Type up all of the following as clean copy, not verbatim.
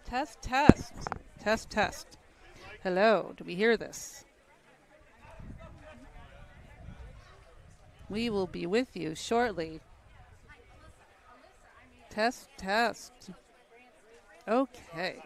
Test, test. Test, test. Hello, do we hear this? We will be with you shortly. Test, test. Okay.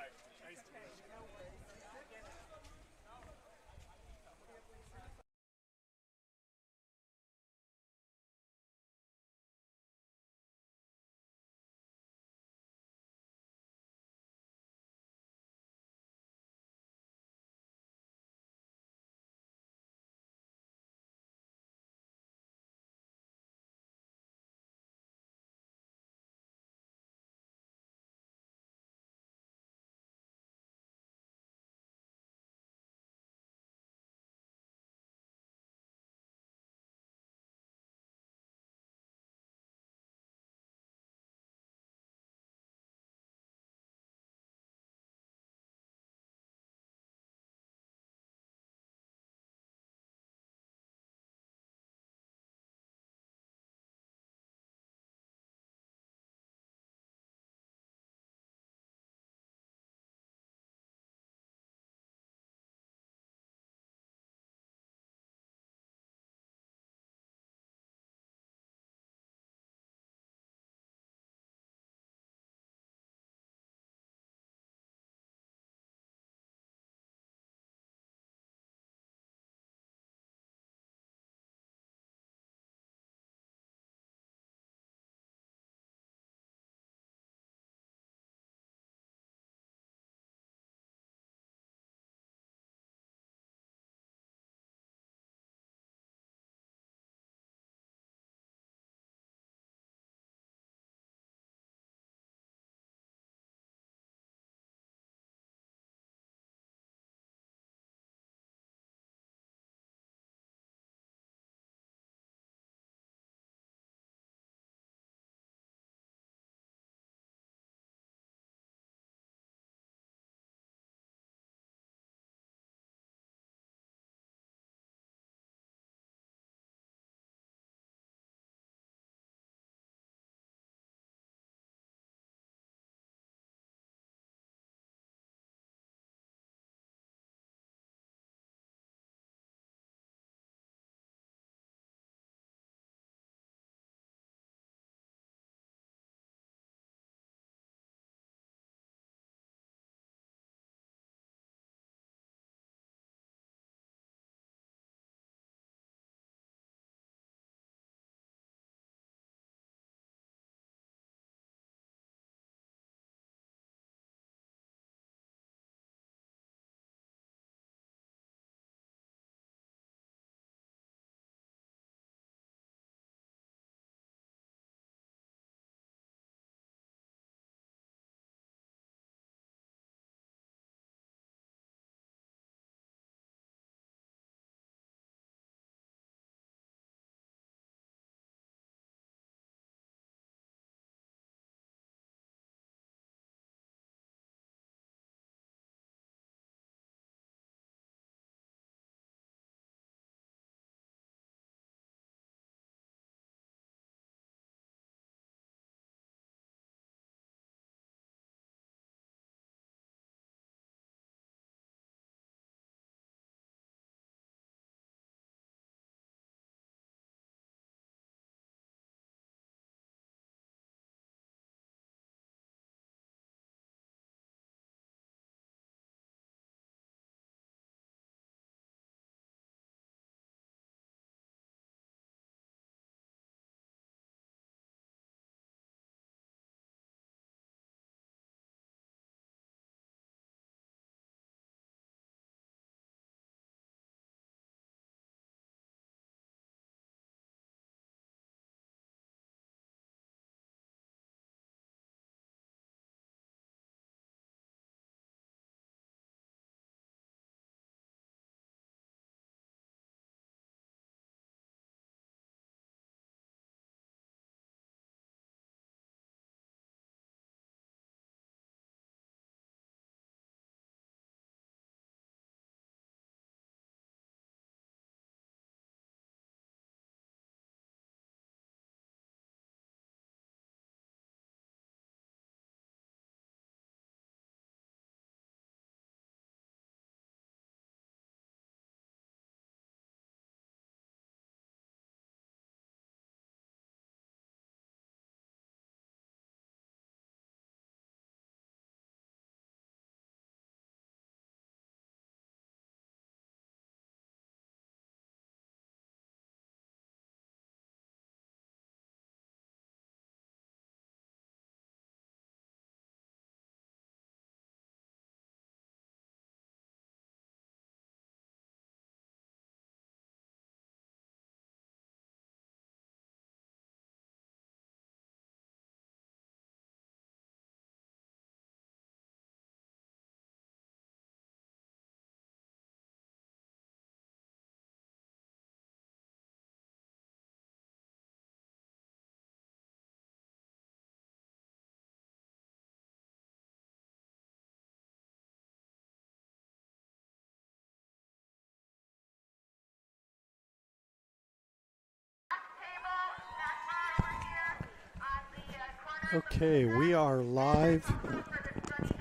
Okay, we are live.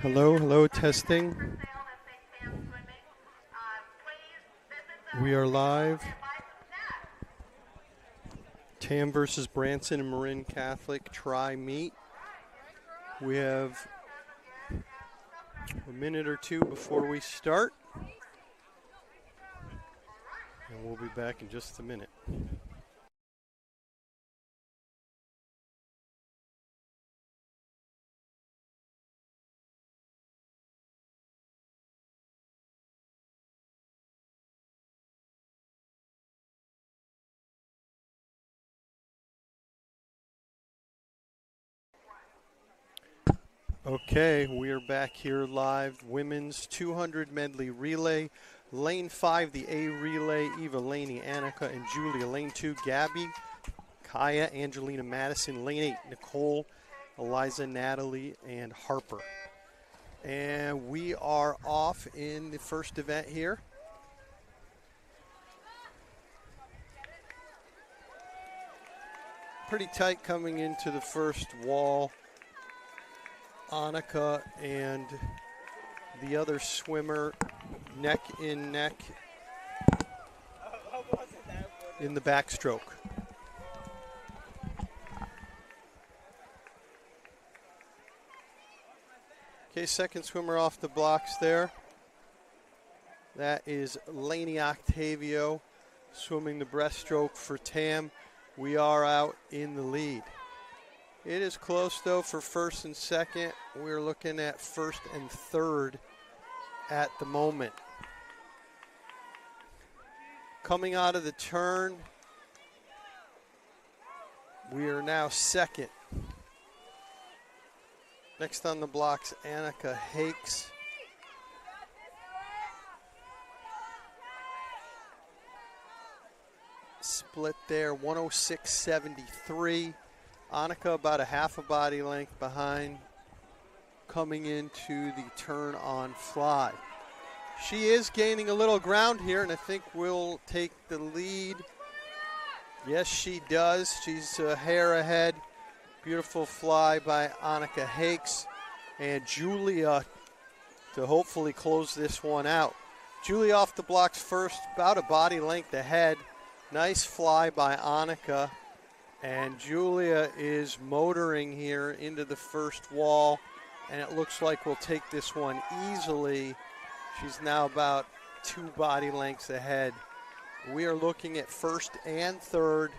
Hello, testing. We are live. Tam versus Branson and Marin Catholic tri-meet. We have a minute or two before we start. And we'll be back in just a minute. Okay, we are back here live. Women's 200 medley relay. Lane 5, the A relay. Eva, Laney, Annika, and Julia. Lane 2, Gabby, Kaya, Angelina, Madison. Lane 8, Nicole, Eliza, Natalie, and Harper. And we are off in the first event here. Pretty tight coming into the first wall. Annika and the other swimmer neck in neck in the backstroke. Okay, second swimmer off the blocks there. That is Laney Octavio swimming the breaststroke for Tam. We are out in the lead. It is close, though, for first and second. We're looking at first and third at the moment. Coming out of the turn, we are now second. Next on the blocks, Annika Hakes. Split there, 106.73. Annika about a half a body length behind, coming into the turn on fly. She is gaining a little ground here, and I think will take the lead. Yes, she does. She's a hair ahead. Beautiful fly by Annika Hakes. And Julia to hopefully close this one out. Julia off the blocks first, about a body length ahead. Nice fly by Annika. And Julia is motoring here into the first wall, and it looks like we'll take this one easily. She's now about 2 body lengths ahead. We are looking at first and third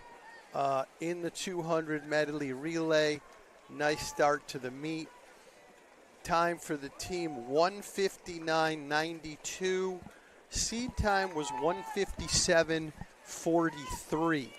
in the 200 medley relay. Nice start to the meet. Time for the team, 1:59.92. Seed time was 1:57.43.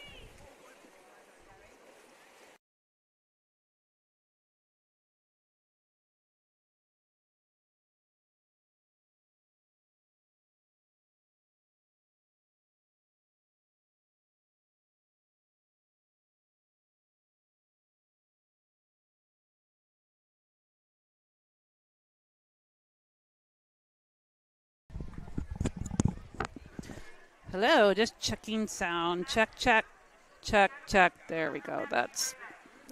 Hello, just checking sound. Check, check, check, check. There we go. That's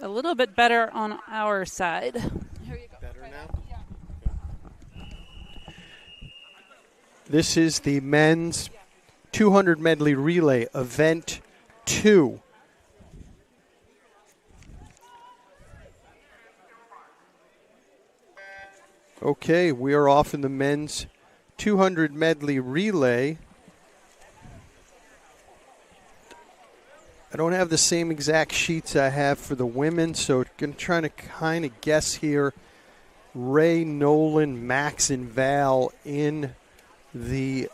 a little bit better on our side. Here you go. Better now? This is the men's 200 medley relay, event 2. Okay, we are off in the men's 200 medley relay. I don't have the same exact sheets I have for the women, so I'm trying to kind of guess here. Ray, Nolan, Max, and Val in the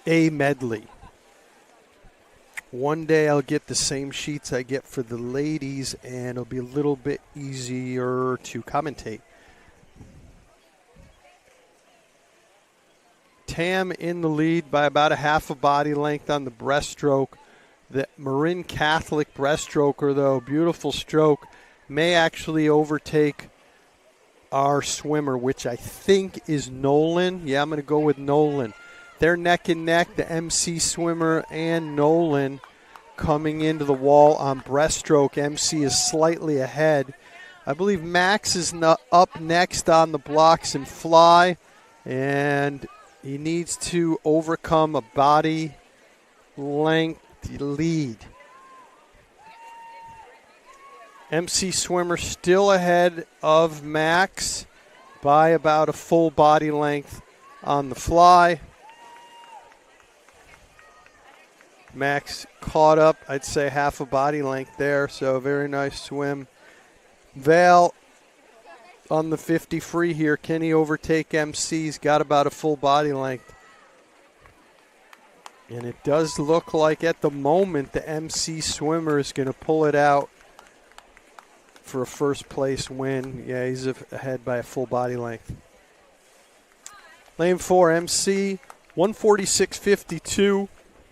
A medley. One day I'll get the same sheets I get for the ladies, and it'll be a little bit easier to commentate. Tam in the lead by about a half a body length on the breaststroke. The Marin Catholic breaststroker, though, beautiful stroke, may actually overtake our swimmer, which I think is Nolan. Yeah, I'm going to go with Nolan. They're neck and neck, the MC swimmer and Nolan coming into the wall on breaststroke. MC is slightly ahead. I believe Max is up next on the blocks and fly, and he needs to overcome a body length lead. MC Swimmer still ahead of Max by about a full body length on the fly. Max caught up, I'd say half a body length there, so very nice swim. Val on the 50 free here. Can he overtake MC? He's got about a full body length. And it does look like at the moment the MC swimmer is going to pull it out for a first place win. Yeah, he's ahead by a full body length. Lane 4, MC, 146.52.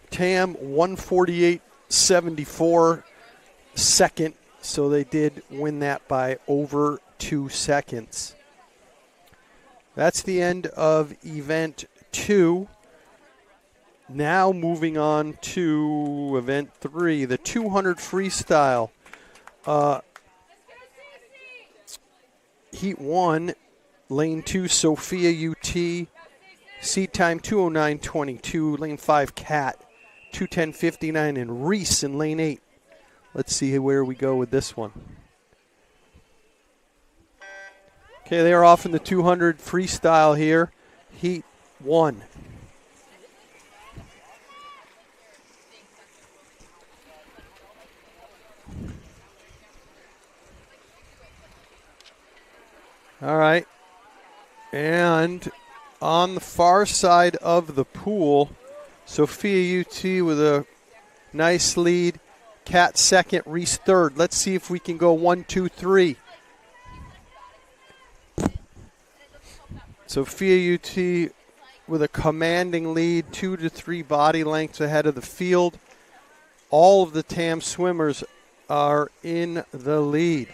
Tam, 148.74 second. So they did win that by over 2 seconds. That's the end of event 2. Now moving on to event 3, the 200 freestyle. Heat 1, lane 2, Sophia UT. Seat time 2:09.22. Lane 5, Cat, 2:10.59. And Reese in lane 8. Let's see where we go with this one. Okay, they are off in the 200 freestyle here. Heat 1. All right. And on the far side of the pool, Sophia UT with a nice lead. Cat second, Reese third. Let's see if we can go 1, 2, 3. Sophia UT with a commanding lead, 2 to 3 body lengths ahead of the field. All of the TAM swimmers are in the lead.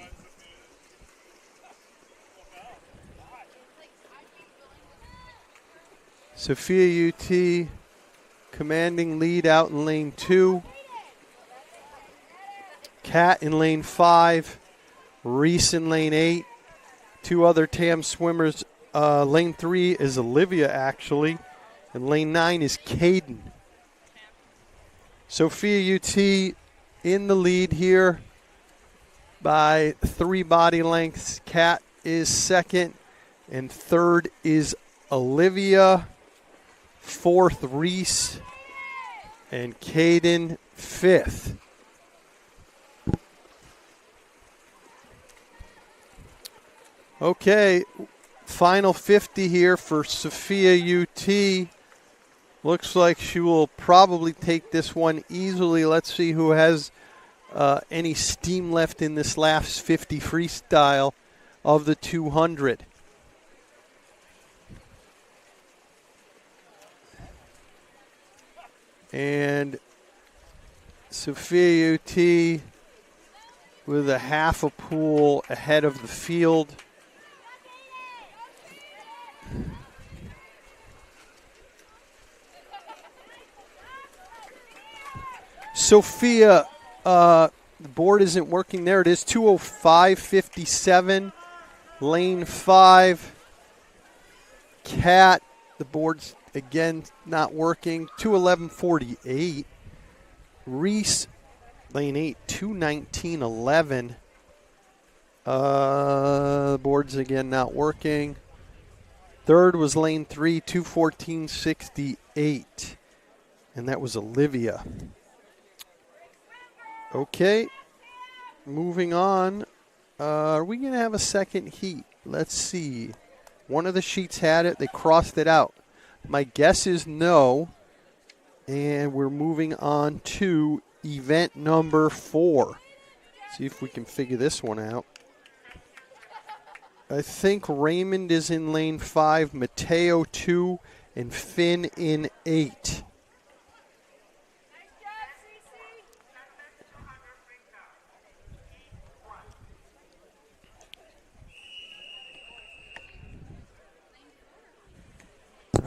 Sophia UT commanding lead out in lane 2. Cat in lane 5. Reese in lane 8. 2 other TAM swimmers. Lane 3 is Olivia, actually. And lane 9 is Caden. Sophia UT in the lead here by 3 body lengths. Cat is second. And third is Olivia. Fourth, Reese. And Caden, fifth. Okay, final 50 here for Sophia UT. Looks like she will probably take this one easily. Let's see who has any steam left in this last 50 freestyle of the 200. And Sophia UT with a half a pool ahead of the field. Sophia, the board isn't working. There it is, 2:05.57. Lane 5. Cat, the board's again not working. 2:11.48. Reese, lane 8, 2:19.11. The board's again not working. Third was lane 3, 2:14.68. And that was Olivia. Okay, moving on. Are we going to have a second heat? Let's see. One of the sheets had it. They crossed it out. My guess is no. And we're moving on to event number 4. See if we can figure this one out. I think Raymond is in lane 5, Mateo 2, and Finn in 8.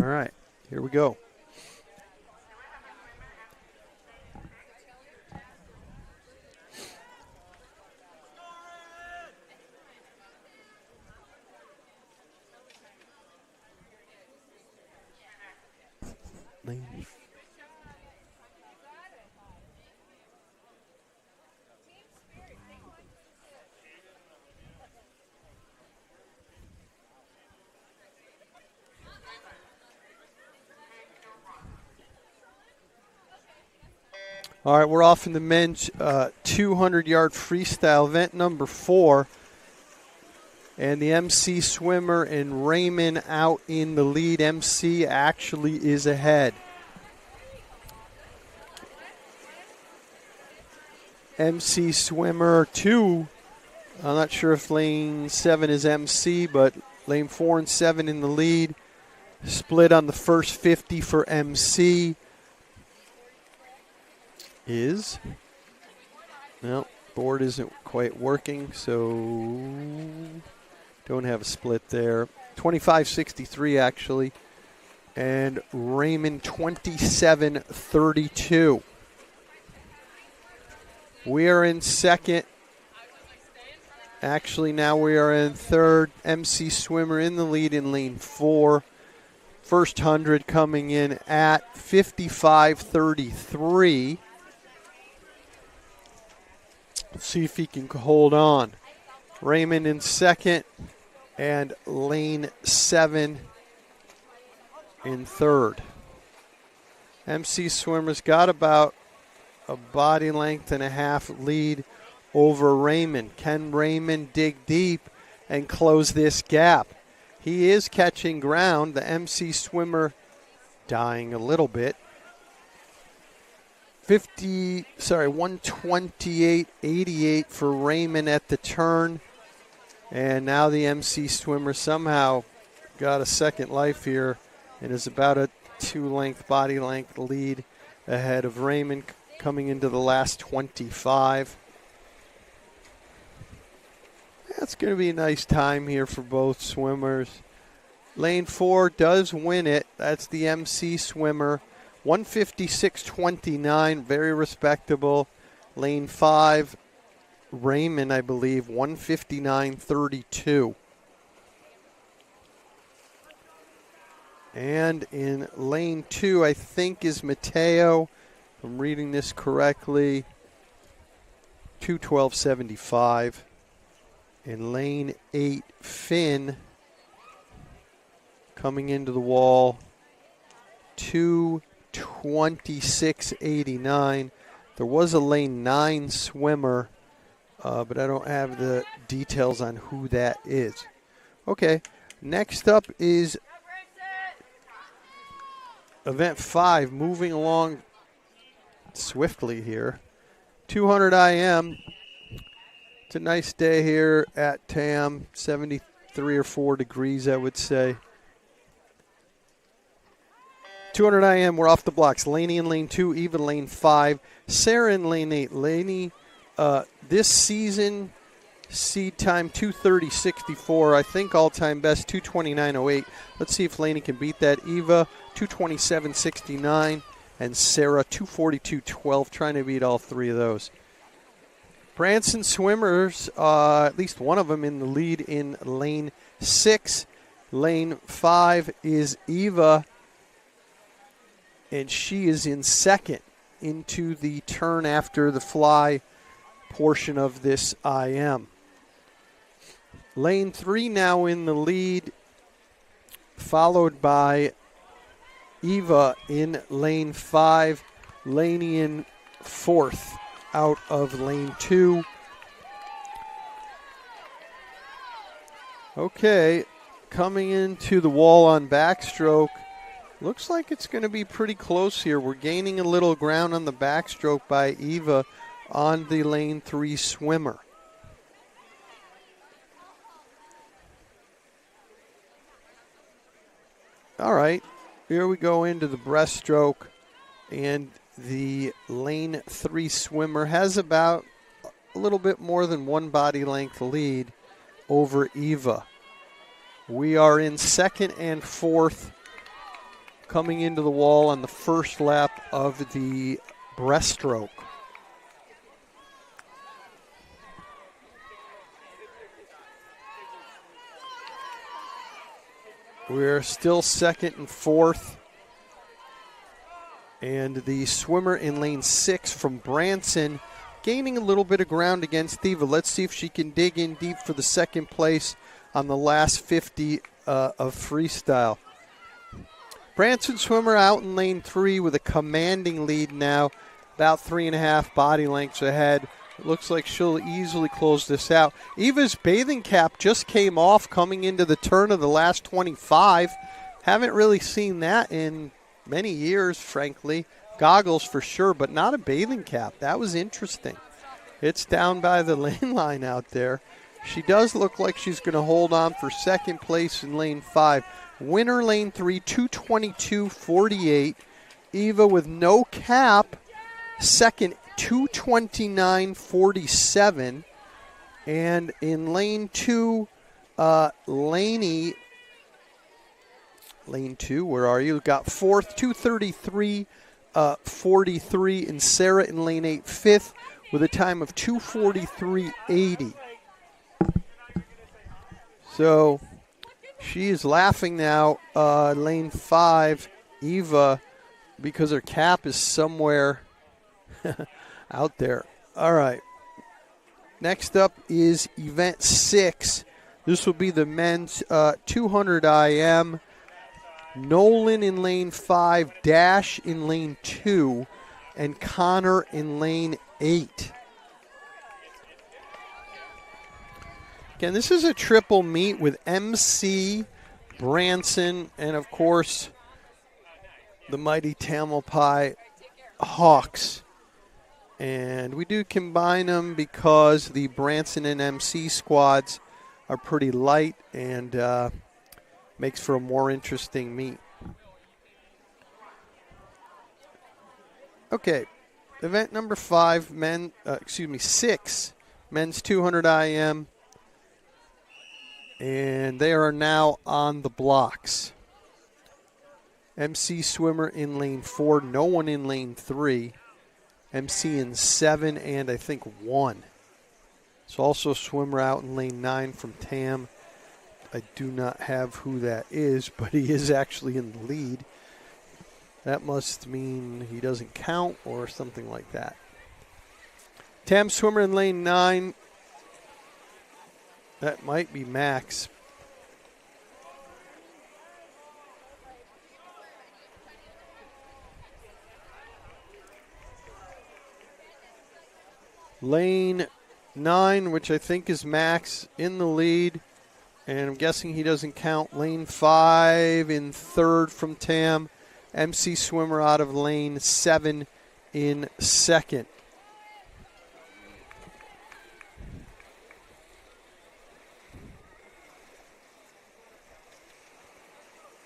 All right, here we go. All right, we're off in the men's 200-yard freestyle event number 4. And the MC swimmer and Raymond out in the lead. MC actually is ahead. MC swimmer 2. I'm not sure if lane 7 is MC, but lane 4 and 7 in the lead. Split on the first 50 for MC is, well, board isn't quite working, so don't have a split there. 25.63 actually, and Raymond 27.32. We are in second. Actually, now we are in third. MC swimmer in the lead in lane 4. First 100 coming in at 55.33. Let's see if he can hold on. Raymond in second and lane 7 in third. MC swimmer's got about a body length and a half lead over Raymond. Can Raymond dig deep and close this gap? He is catching ground. The MC swimmer dying a little bit. 128.88 for Raymond at the turn. And now the MC swimmer somehow got a second life here and is about a 2-length body length lead ahead of Raymond coming into the last 25. That's going to be a nice time here for both swimmers. Lane 4 does win it. That's the MC swimmer. 156.29, very respectable. Lane 5, Raymond, I believe, 159.32. And in lane 2, I think is Mateo, if I'm reading this correctly, 212.75. In lane 8, Finn, coming into the wall, 226.89. There was a lane 9 swimmer, but I don't have the details on who that is. Okay, next up is event 5, moving along swiftly here. 200 IM. It's a nice day here at TAM, 73 or 4 degrees, I would say. 200 IM, we're off the blocks. Laney in lane 2, Eva lane 5, Sarah in lane 8. Laney, this season, seed time 2:30.64. I think all-time best 2:29.08. Let's see if Laney can beat that. Eva 2:27.69 and Sarah 2:42.12. Trying to beat all three of those. Branson swimmers, at least one of them in the lead in lane 6. Lane 5 is Eva, and she is in second into the turn after the fly portion of this IM. Lane 3 now in the lead, followed by Eva in lane 5, Laney in fourth out of lane 2. Okay, coming into the wall on backstroke. Looks like it's going to be pretty close here. We're gaining a little ground on the backstroke by Eva on the lane 3 swimmer. All right, here we go into the breaststroke, and the lane 3 swimmer has about a little bit more than one body length lead over Eva. We are in second and fourth, coming into the wall on the first lap of the breaststroke. We're still second and fourth. And the swimmer in lane 6 from Branson gaining a little bit of ground against Eva. Let's see if she can dig in deep for the second place on the last 50 of freestyle. Branson swimmer out in lane 3 with a commanding lead now about 3.5 body lengths ahead. It looks like she'll easily close this out. Eva's bathing cap just came off coming into the turn of the last 25. Haven't really seen that in many years, frankly. Goggles for sure, but not a bathing cap. That was interesting. It's down by the lane line out there. She does look like she's going to hold on for second place in lane 5. Winner lane 3, 222.48. Eva with no cap, second, 229.47. And in lane 2, Lane 2, where are you? Got fourth, 233.43. And Sarah in lane 8, fifth, with a time of 2:43.80. So she is laughing now, lane 5, Eva, because her cap is somewhere out there. All right. Next up is event 6. This will be the men's 200 IM. Nolan in lane 5, Dash in lane 2, and Connor in lane 8. Again, this is a triple meet with MC, Branson, and of course the mighty Tamalpais Hawks. And we do combine them because the Branson and MC squads are pretty light and makes for a more interesting meet. Okay, event number 5, 6, men's 200 IM. And they are now on the blocks. MC swimmer in lane 4, no one in lane 3. MC in 7 and I think 1. There's also a swimmer out in lane 9 from Tam. I do not have who that is, but he is actually in the lead. That must mean he doesn't count or something like that. Tam swimmer in lane 9. That might be Max. Lane 9, which I think is Max, in the lead. And I'm guessing he doesn't count. Lane 5 in third from Tam. MC swimmer out of lane 7 in second.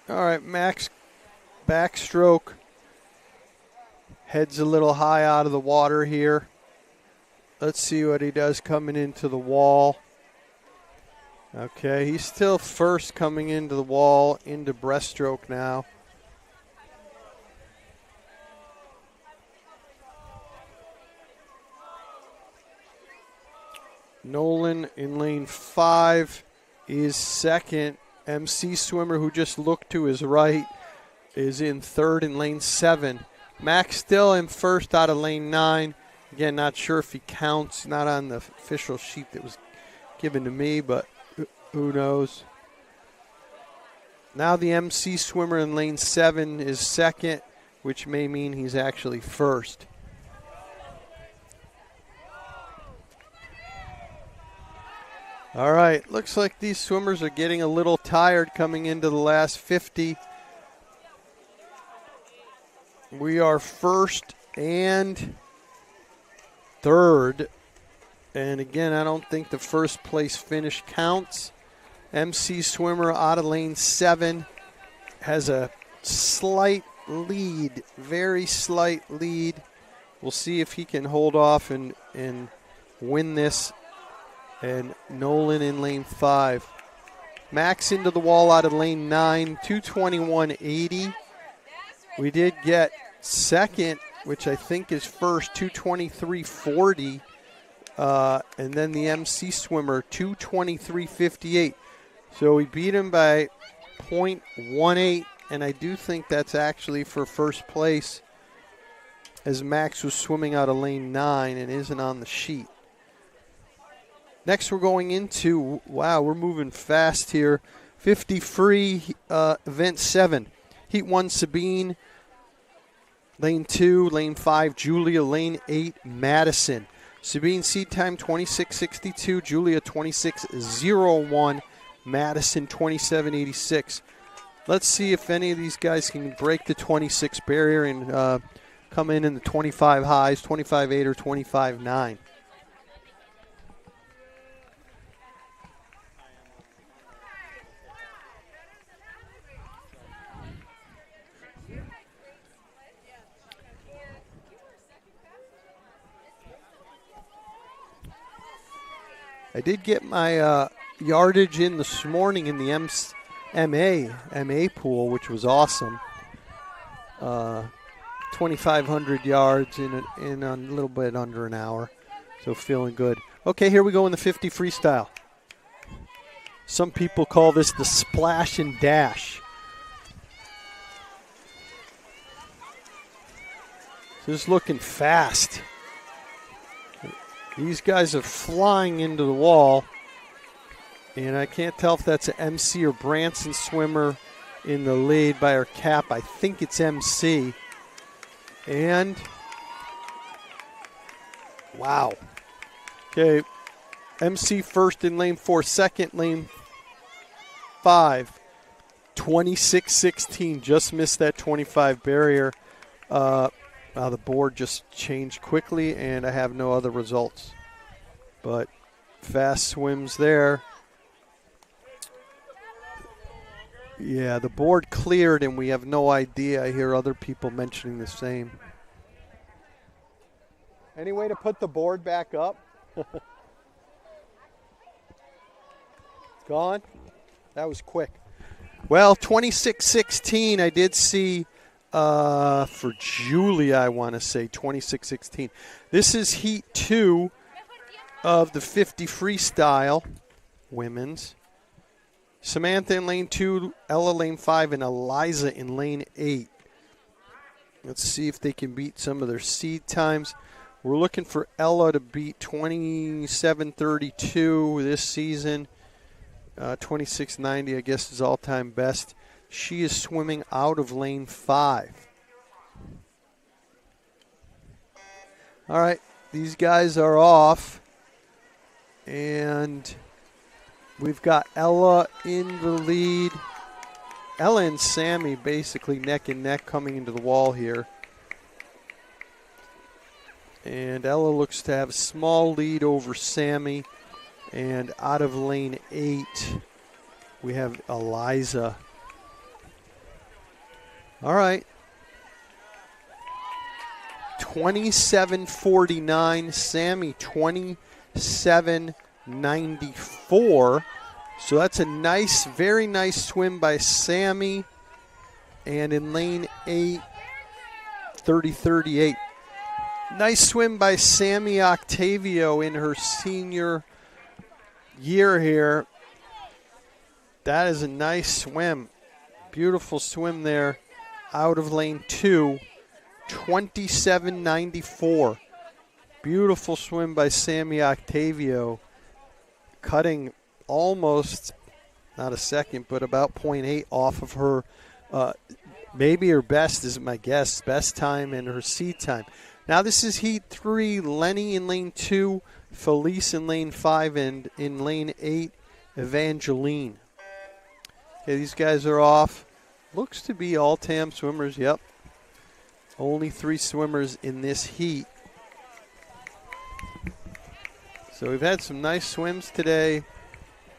All right, Max backstroke. Heads a little high out of the water here. Let's see what he does coming into the wall. Okay, he's still first coming into the wall, into breaststroke now. Nolan in lane 5 is second. MC swimmer, who just looked to his right, is in third in lane 7. Max still in first out of lane 9. Again, not sure if he counts. Not on the official sheet that was given to me, but who knows. Now the MC swimmer in lane 7 is second, which may mean he's actually first. All right, looks like these swimmers are getting a little tired coming into the last 50. We are first and third. And again, I don't think the first place finish counts. MC swimmer out of lane 7 has a slight lead, very slight lead. We'll see if he can hold off and win this. And Nolan in lane 5. Max into the wall out of lane 9, 221.80. We did get second, which I think is first, 223.40. And then the MC swimmer, 223.58. So we beat him by 0.18, and I do think that's actually for first place, as Max was swimming out of lane 9 and isn't on the sheet. Next we're going into, wow, we're moving fast here, 50 free, event 7. Heat 1 Sabine, Lane 2, lane 5, Julia, lane 8, Madison. Sabine seed time 26.62, Julia 26.01, Madison 27.86. Let's see if any of these guys can break the 26 barrier and come in the 25 highs, 25.8 or 25.9. I did get my yardage in this morning in the MA pool, which was awesome. 2,500 yards in a little bit under an hour, so feeling good. Okay, here we go in the 50 freestyle. Some people call this the splash and dash. Just looking fast. These guys are flying into the wall, and I can't tell if that's an MC or Branson swimmer in the lead by her cap. I think it's MC. And, wow. Okay, MC first in lane 4, second lane 5, 26.16. Just missed that 25 barrier. The board just changed quickly, and I have no other results. But fast swims there. Yeah, the board cleared, and we have no idea. I hear other people mentioning the same. Any way to put the board back up? Gone? That was quick. Well, 26.16, I did see for Julia, I want to say 26.16. This is heat 2 of the 50 freestyle women's. Samantha in lane 2, Ella lane 5, and Eliza in lane 8. Let's see if they can beat some of their seed times. We're looking for Ella to beat 27.32 this season. 26.90, I guess, is all-time best. She is swimming out of lane 5. All right, these guys are off. And we've got Ella in the lead. Ella and Sammy basically neck and neck coming into the wall here. And Ella looks to have a small lead over Sammy. And out of lane 8, we have Eliza. All right. 27.49. Sammy 27.94. So that's a nice, very nice swim by Sammy. And in lane 8, 30.38. Nice swim by Sammy Octavio in her senior year here. That is a nice swim. Beautiful swim there out of lane 2. 27.94. Beautiful swim by Sammy Octavio. Cutting almost, not a second, but about 0.8 off of her, maybe her best is my guess, best time and her seed time. Now this is heat 3, Lenny in lane 2, Felice in lane 5, and in lane 8, Evangeline. Okay, these guys are off. Looks to be all TAM swimmers, yep. Only 3 swimmers in this heat. So we've had some nice swims today.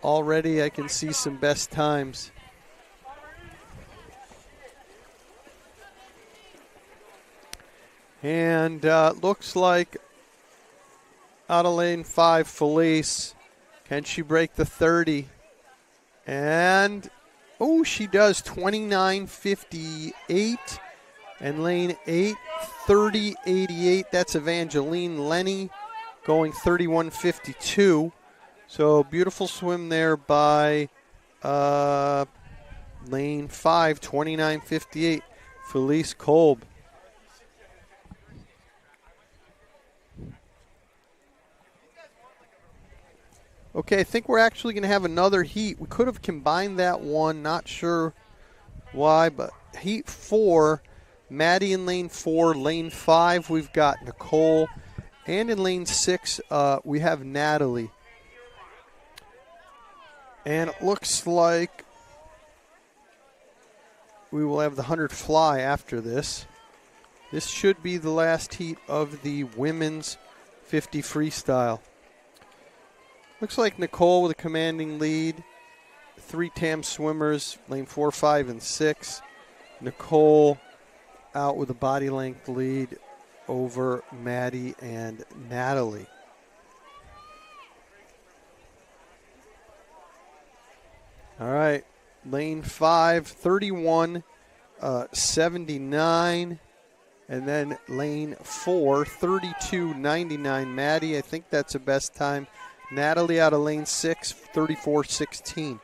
Already I can see some best times. And looks like out of lane 5, Felice. Can she break the 30? And, oh, she does, 29.58. And lane 8, 30.88. That's Evangeline. Lenny going 31.52. So beautiful swim there by lane 5, 29.58. Felice Kolb. Okay, I think we're actually going to have another heat. We could have combined that one, not sure why, but heat 4, Maddie in lane 4. Lane 5, we've got Nicole. And in lane 6, we have Natalie. And it looks like we will have the 100 fly after this. This should be the last heat of the women's 50 freestyle. Looks like Nicole with a commanding lead. 3 TAM swimmers, lane 4, 5, and 6. Nicole out with a body length lead over Maddie and Natalie. All right, lane 5, 31, 79. And then lane 4, 32.99. Maddie, I think that's the best time. Natalie out of lane 6, 34.16.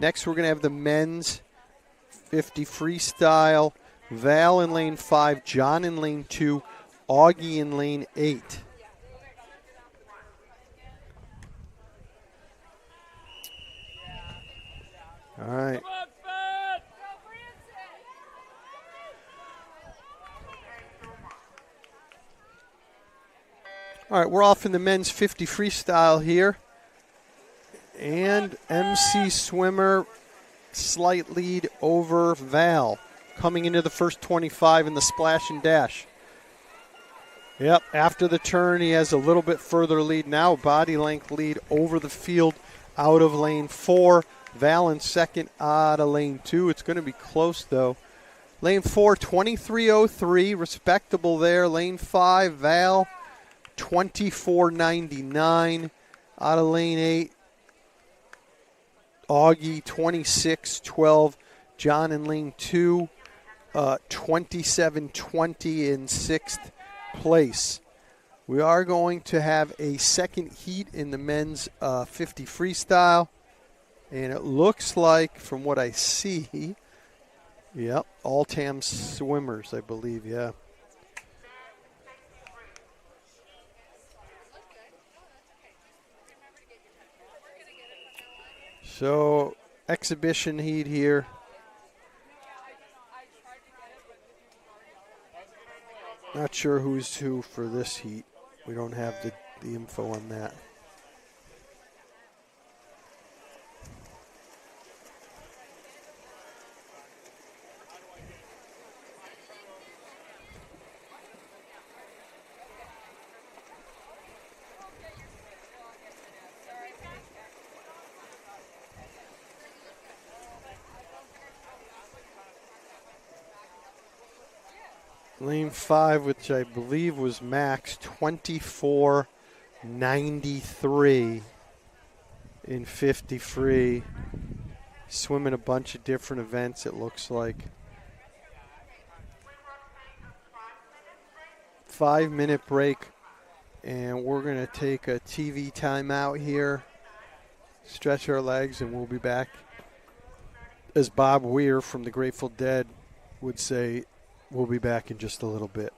Next, we're going to have the men's 50 freestyle. Val in lane 5, John in lane 2, Augie in lane 8. All right. All right, we're off in the men's 50 freestyle here. And MC Swimmer, slight lead over Val. Coming into the first 25 in the splash and dash. Yep, after the turn, he has a little bit further lead now. Body length lead over the field out of lane 4. Val in second out of lane 2. It's going to be close, though. Lane 4, 23.03. Respectable there. Lane 5, Val, 24.99. Out of lane 8, Augie, 26.12. John in lane 2, 27.20 in 6th place. We are going to have a second heat in the men's 50 freestyle. And it looks like, from what I see, yep, all TAM swimmers, I believe, yeah. So, exhibition heat here. Not sure who's who for this heat. We don't have the info on that. Lane 5, which I believe was max, 24.93 in 50 free. Swimming a bunch of different events, it looks like. 5-minute break, and we're going to take a TV timeout here, stretch our legs, and we'll be back. As Bob Weir from the Grateful Dead would say, we'll be back in just a little bit.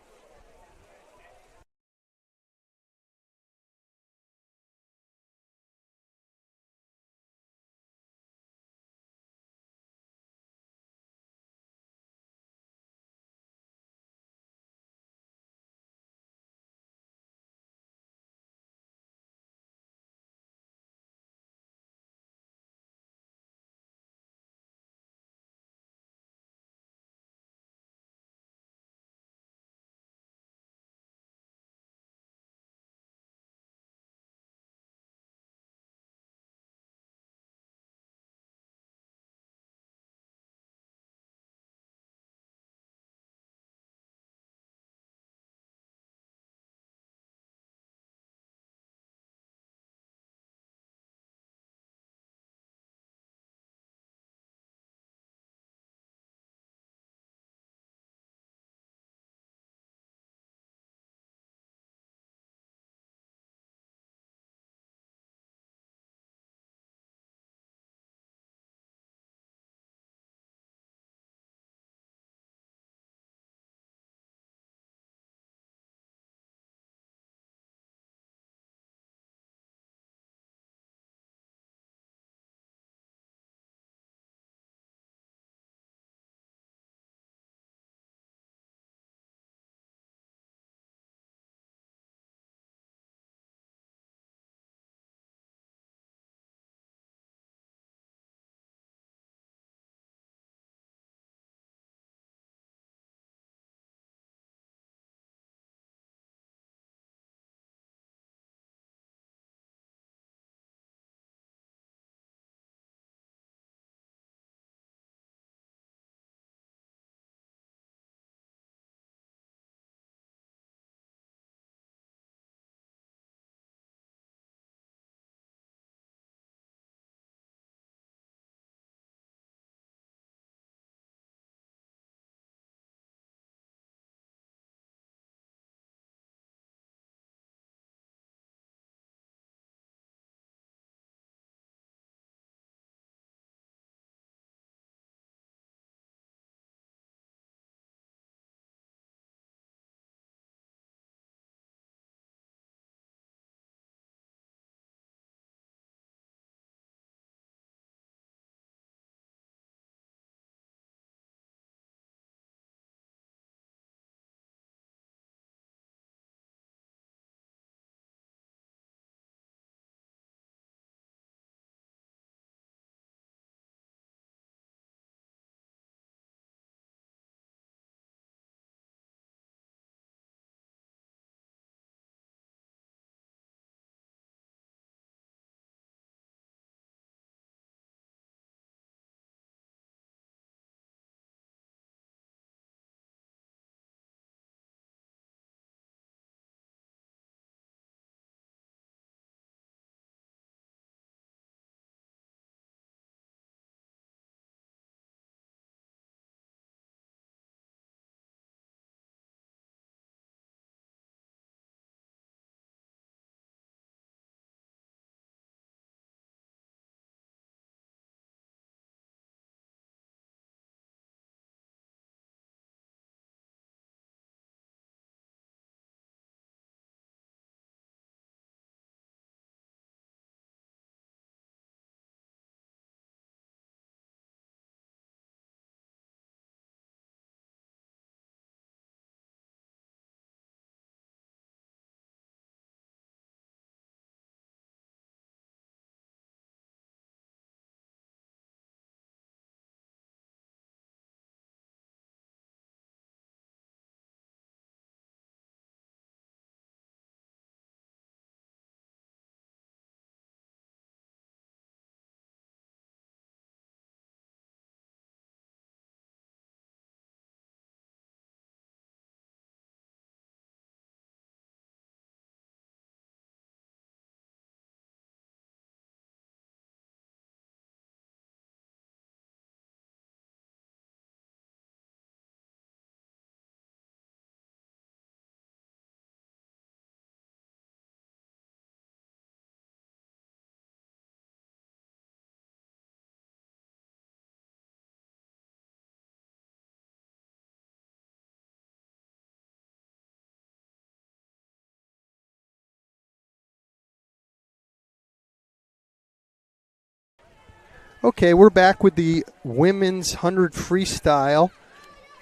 Okay, we're back with the women's 100 freestyle.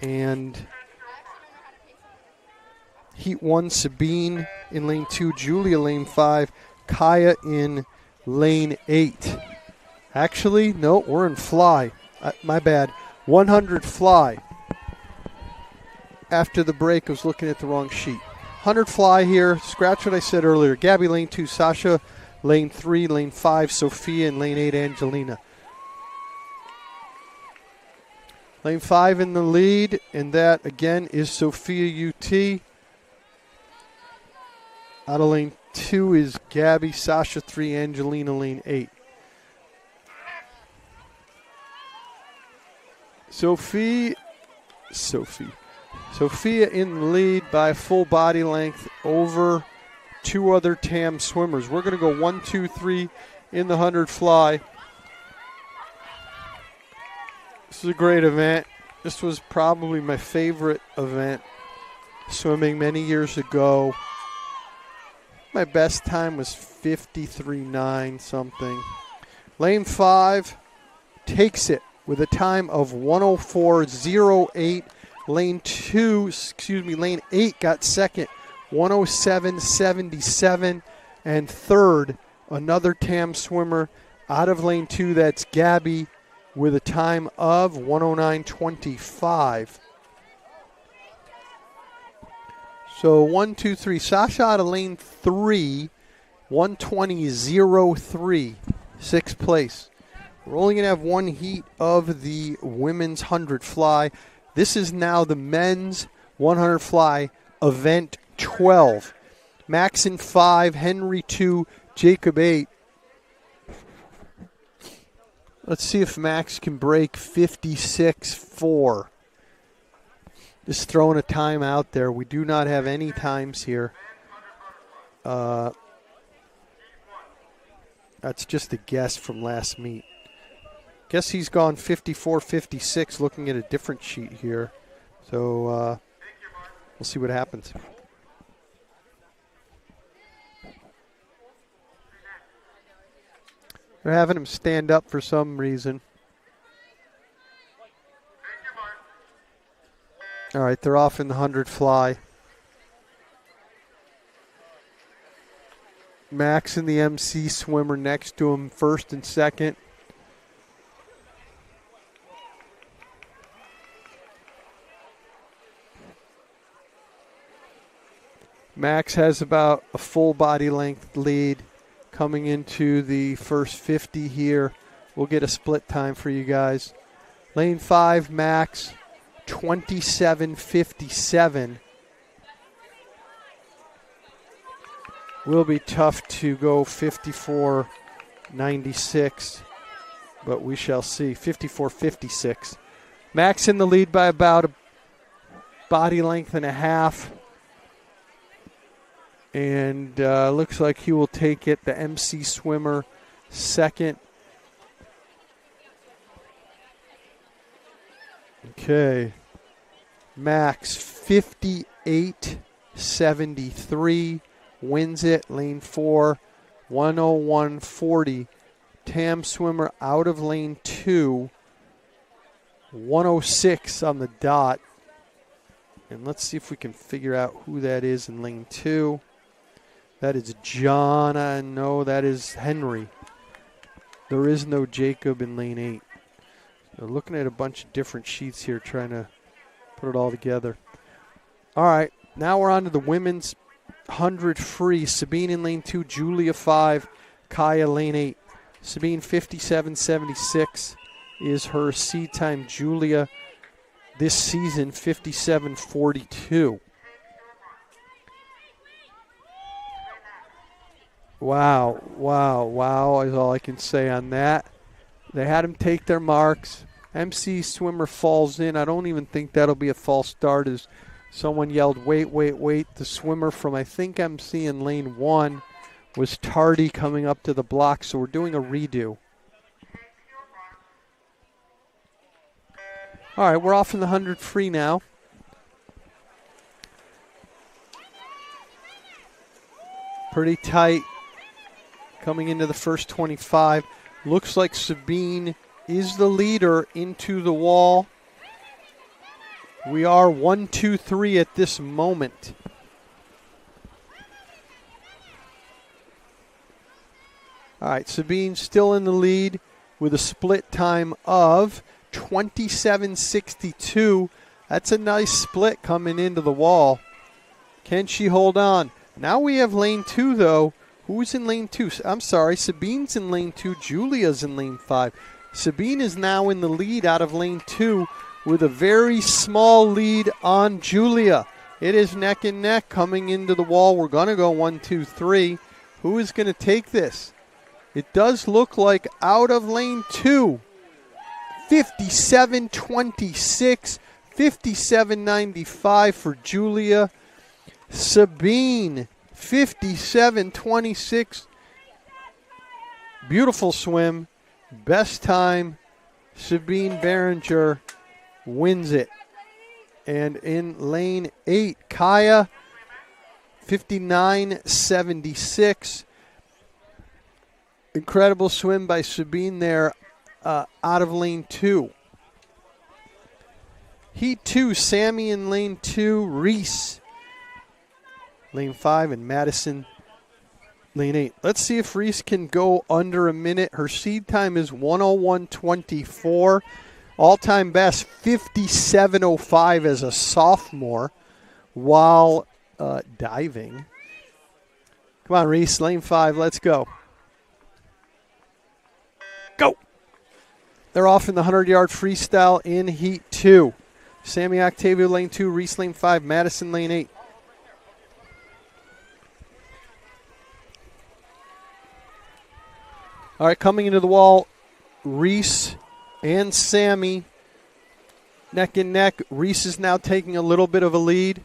And heat 1, Sabine in lane 2, Julia lane 5, Kaya in lane 8. Actually, no, we're in fly. My bad. 100 fly. After the break, I was looking at the wrong sheet. 100 fly here. Scratch what I said earlier. Gabby lane 2, Sasha lane 3, lane 5, Sophia, and lane 8, Angelina. Lane 5 in the lead, and that, again, is Sophia UT. Out of lane 2 is Gabby, Sasha 3, Angelina lane 8. Sophia in the lead by a full body length over 2 other TAM swimmers. We're going to go 1, 2, 3 in the 100 fly. This is a great event. This was probably my favorite event swimming many years ago. My best time was 53.9 something. Lane 5 takes it with a time of 104.08. Lane 8 got second, 107.77. And third, another TAM swimmer out of lane 2, that's Gabby, with a time of 109.25. So 1, 2, 3. Sasha out of lane 3, 120.03, 6th place. We're only going to have one heat of the women's 100 fly. This is now the men's 100 fly, event 12. Max in 5, Henry 2, Jacob 8. Let's see if Max can break 56.4. Just throwing a time out there. We do not have any times here. That's just a guess from last meet. Guess he's gone 54.56 looking at a different sheet here. So we'll see what happens. They're having him stand up for some reason. All right, they're off in the 100 fly. Max and the MC swimmer next to him, first and second. Max has about a full body length lead coming into the first 50 here. We'll get a split time for you guys. Lane 5, Max, 27.57. Will be tough to go 54.96, but we shall see. 54.56. Max in the lead by about a body length and a half. And looks like he will take it. The MC swimmer second. Okay. Max 58.73. Wins it. Lane 4, 101.40. TAM swimmer out of lane 2, 106 on the dot. And let's see if we can figure out who that is in lane 2. That is John. No, that is Henry. There is no Jacob in lane 8. So looking at a bunch of different sheets here, trying to put it all together. All right, now we're on to the women's 100 free. Sabine in lane 2, Julia 5, Kaya lane 8. Sabine 57.76 is her seed time. Julia this season 57.42. Wow is all I can say on that. They had him take their marks. MC swimmer falls in. I don't even think that'll be a false start, as someone yelled, wait. The swimmer from, I think MC in lane 1 was tardy coming up to the block, so we're doing a redo. All right, we're off in the 100 free now. Pretty tight coming into the first 25. Looks like Sabine is the leader into the wall. We are 1-2-3 at this moment. All right, Sabine still in the lead with a split time of 27:62. That's a nice split coming into the wall. Can she hold on? Now we have lane 2, though. Who's in lane 2? I'm sorry, Sabine's in lane 2. Julia's in lane 5. Sabine is now in the lead out of lane 2 with a very small lead on Julia. It is neck and neck coming into the wall. We're going to go 1-2-3. Who is going to take this? It does look like out of lane 2, 57-26, 57-95 for Julia. Sabine, 57-26. Beautiful swim. Best time. Sabine Behringer wins it. And in lane 8, Kaya, 59-76. Incredible swim by Sabine there out of lane 2. Heat 2, Sammy in lane 2, Reese lane 5, and Madison lane 8. Let's see if Reese can go under a minute. Her seed time is 1:01:24. All-time best 57:05 as a sophomore while diving. Come on, Reese, lane 5, let's go. Go! They're off in the 100-yard freestyle in Heat 2. Sammy Octavio lane 2, Reese lane 5, Madison lane 8. All right, coming into the wall, Reese and Sammy neck and neck. Reese is now taking a little bit of a lead.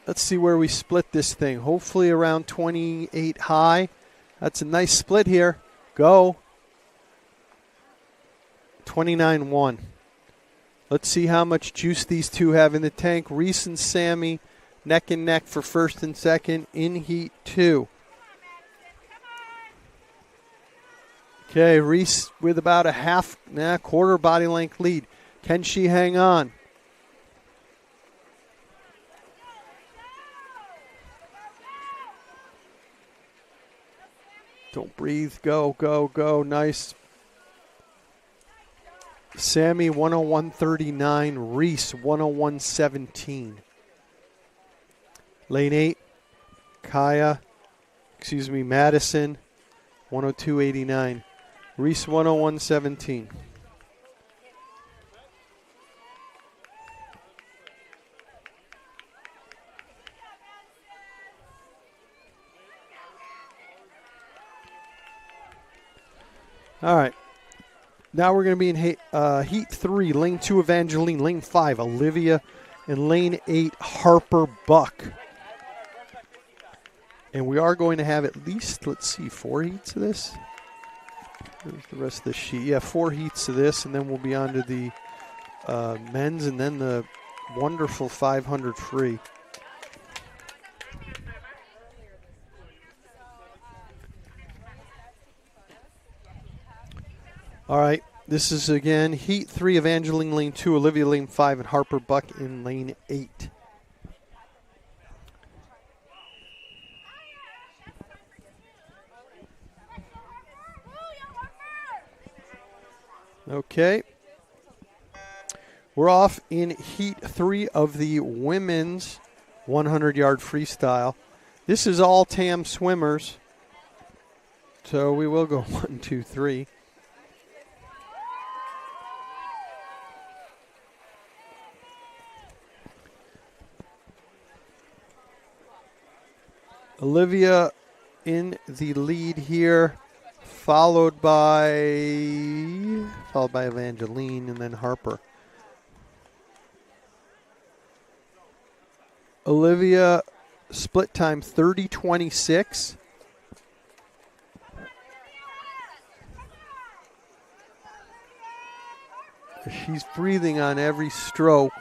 Let's see where we split this thing. Hopefully around 28 high. That's a nice split here. Go. 29-1. Let's see how much juice these two have in the tank. Reese and Sammy neck and neck for first and second in Heat 2. Okay, Reese with about a quarter body length lead. Can she hang on? Don't breathe. Go, go, go. Nice. Sammy 101.39. Reese 101.17. Lane 8. Madison 102.89. Reese 101.17. All right. Now we're going to be in Heat 3, Lane 2, Evangeline, Lane 5, Olivia, and Lane 8, Harper Buck. And we are going to have at least, 4 heats of this. There's the rest of the sheet. Yeah, 4 heats of this, and then we'll be on to the men's and then the wonderful 500 free. All right, this is again Heat 3, Evangeline lane 2, Olivia lane 5, and Harper Buck in lane 8. Okay. We're off in Heat 3 of the women's 100-yard freestyle. This is all TAM swimmers, so we will go 1, 2, 3. Olivia in the lead here, followed by Evangeline and then Harper. Olivia split time 30:26. She's breathing on every stroke.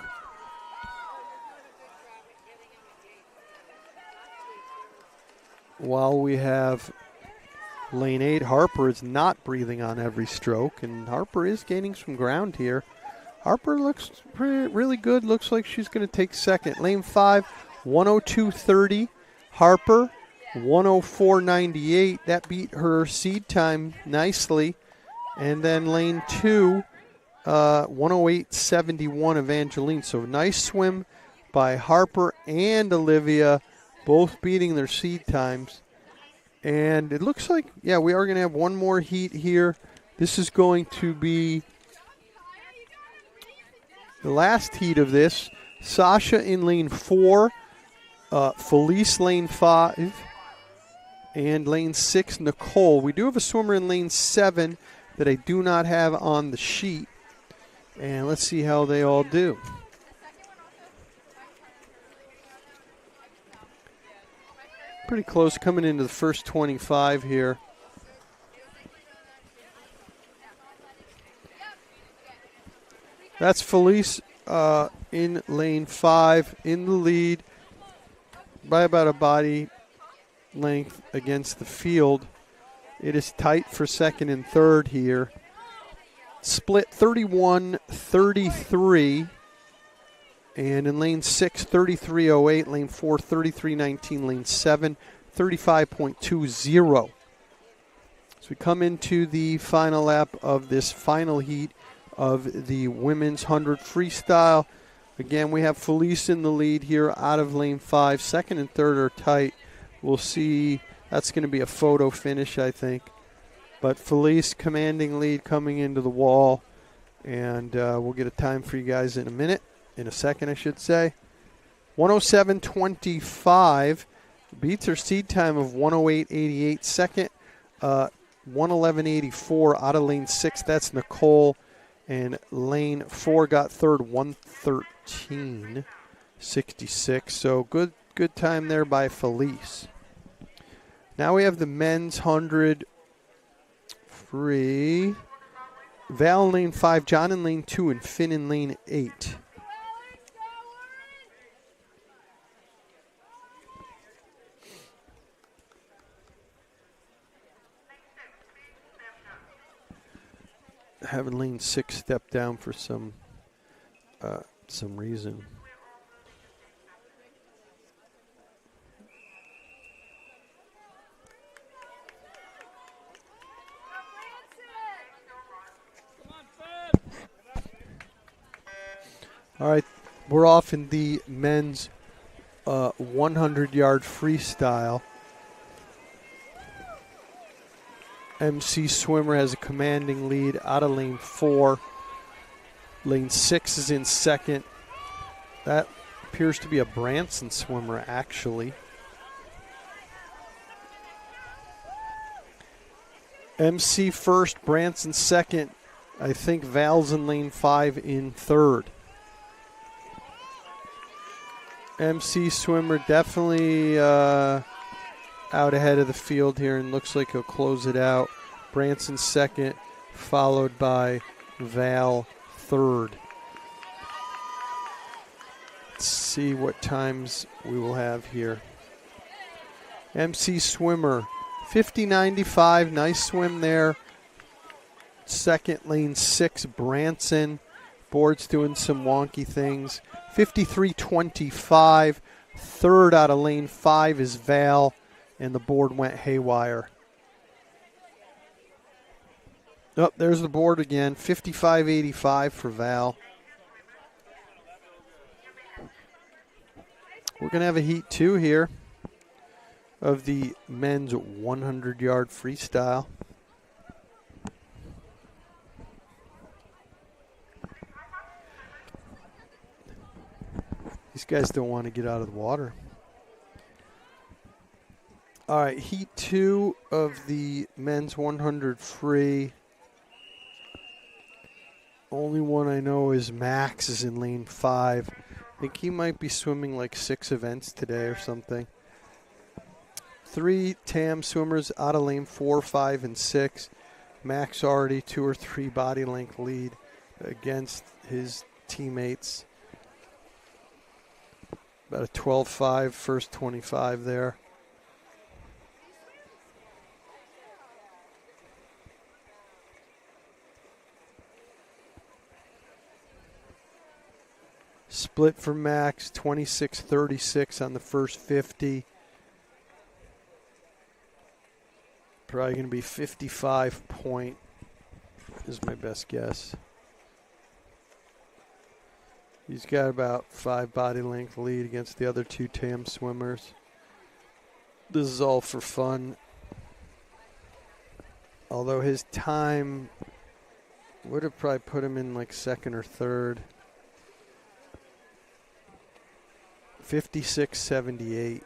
While we have Lane 8, Harper is not breathing on every stroke, and Harper is gaining some ground here. Harper looks really good. Looks like she's going to take second. Lane 5, 102.30. Harper, 104.98. That beat her seed time nicely. And then lane 2, 108.71 Evangeline. So nice swim by Harper and Olivia, both beating their seed times. And it looks like, yeah, we are going to have one more heat here. This is going to be the last heat of this. Sasha in lane 4, Felice lane 5, and lane 6, Nicole. We do have a swimmer in lane 7 that I do not have on the sheet. And let's see how they all do. Pretty close coming into the first 25 here. That's Felice in lane 5 in the lead by about a body length against the field. It is tight for second and third here. Split 31-33. And in lane 6, 33.08. Lane 4, 33.19. Lane 7, 35.20. So we come into the final lap of this final heat of the women's 100 freestyle. Again, we have Felice in the lead here out of lane 5. Second and third are tight. We'll see. That's going to be a photo finish, I think. But Felice commanding lead coming into the wall. And we'll get a time for you guys in a minute. In a second, I should say. 107.25 beats her seed time of 108.88. Second, 111.84 out of lane 6. That's Nicole. And lane 4 got third, 113.66. So good time there by Felice. Now we have the men's 100 free. Val in lane 5, John in lane 2, and Finn in lane 8. Having lane 6 step down for some reason. All right, we're off in the men's 100-yard freestyle. MC Swimmer has a commanding lead out of lane 4. Lane 6 is in second. That appears to be a Branson swimmer, actually. MC first, Branson second. I think Val's in lane 5 in third. MC Swimmer definitely out ahead of the field here, and looks like he'll close it out. Branson second, followed by Val third. Let's see what times we will have here. MC Swimmer, 50.95, nice swim there. Second, lane 6, Branson. Board's doing some wonky things. 53.25. Third out of lane 5 is Val, and the board went haywire. Oh, there's the board again. 55.85 for Val. We're going to have a heat 2 here of the men's 100-yard freestyle. These guys don't want to get out of the water. All right, heat 2 of the men's 100 free. Only one I know is Max is in lane 5. I think he might be swimming like 6 events today or something. 3 TAM swimmers out of lane 4, 5, and 6. Max already 2 or 3 body length lead against his teammates. About a 12.5 first 25 there. Split for Max, 26-36 on the first 50. Probably going to be 55 point is my best guess. He's got about 5 body length lead against the other 2 TAM swimmers. This is all for fun. Although his time would have probably put him in like second or third. 56.78,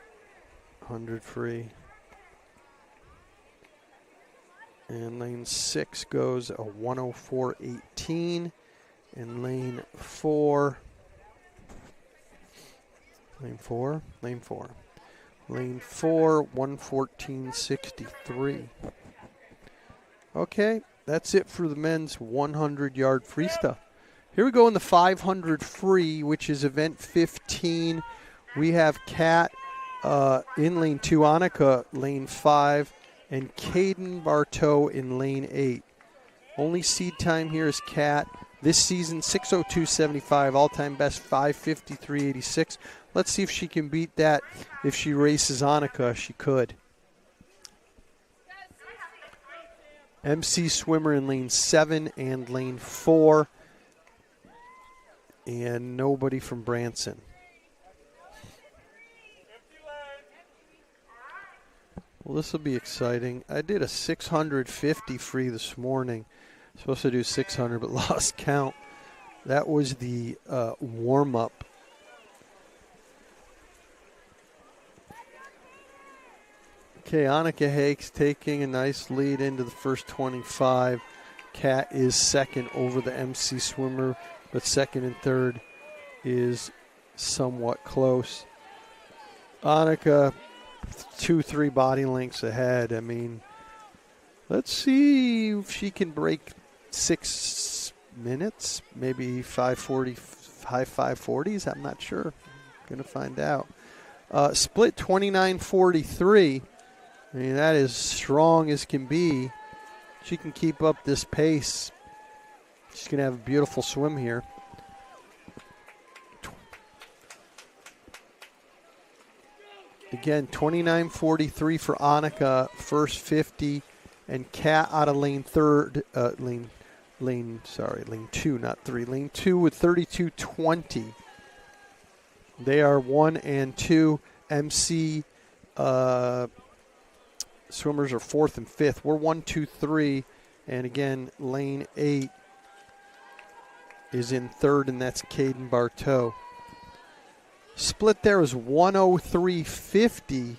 100 free. And lane 6 goes a 104.18. And lane 4. Lane 4? Lane 4. Lane 4, 114.63. Okay, that's it for the men's 100-yard freestyle. Here we go in the 500 free, which is event 15. We have Kat in lane 2, Annika lane 5, and Caden Bartow in lane 8. Only seed time here is Kat. This season, 6:02.75, all-time best 5:53.86. Let's see if she can beat that. If she races Annika, she could. MC swimmer in lane 7 and lane 4. And nobody from Branson. Well, this will be exciting. I did a 650 free this morning. Supposed to do 600, but lost count. That was the warm-up. Okay, Annika Hakes taking a nice lead into the first 25. Kat is second over the MC swimmer, but second and third is somewhat close. Annika, 2-3 body lengths ahead. I mean, let's see if she can break 6 minutes, maybe 5:40, high 5:40s. I'm not sure. Going to find out. Split 29:43. I mean, that is strong as can be. She can keep up this pace. She's going to have a beautiful swim here. Again, 29:43 for Annika, first 50, and Kat out of lane 2, not 3. Lane 2 with 32:20. They are 1 and 2. MC swimmers are 4th and 5th. We're 1, 2, 3, and again, lane 8 is in 3rd, and that's Caden Bartow. Split there is 103.50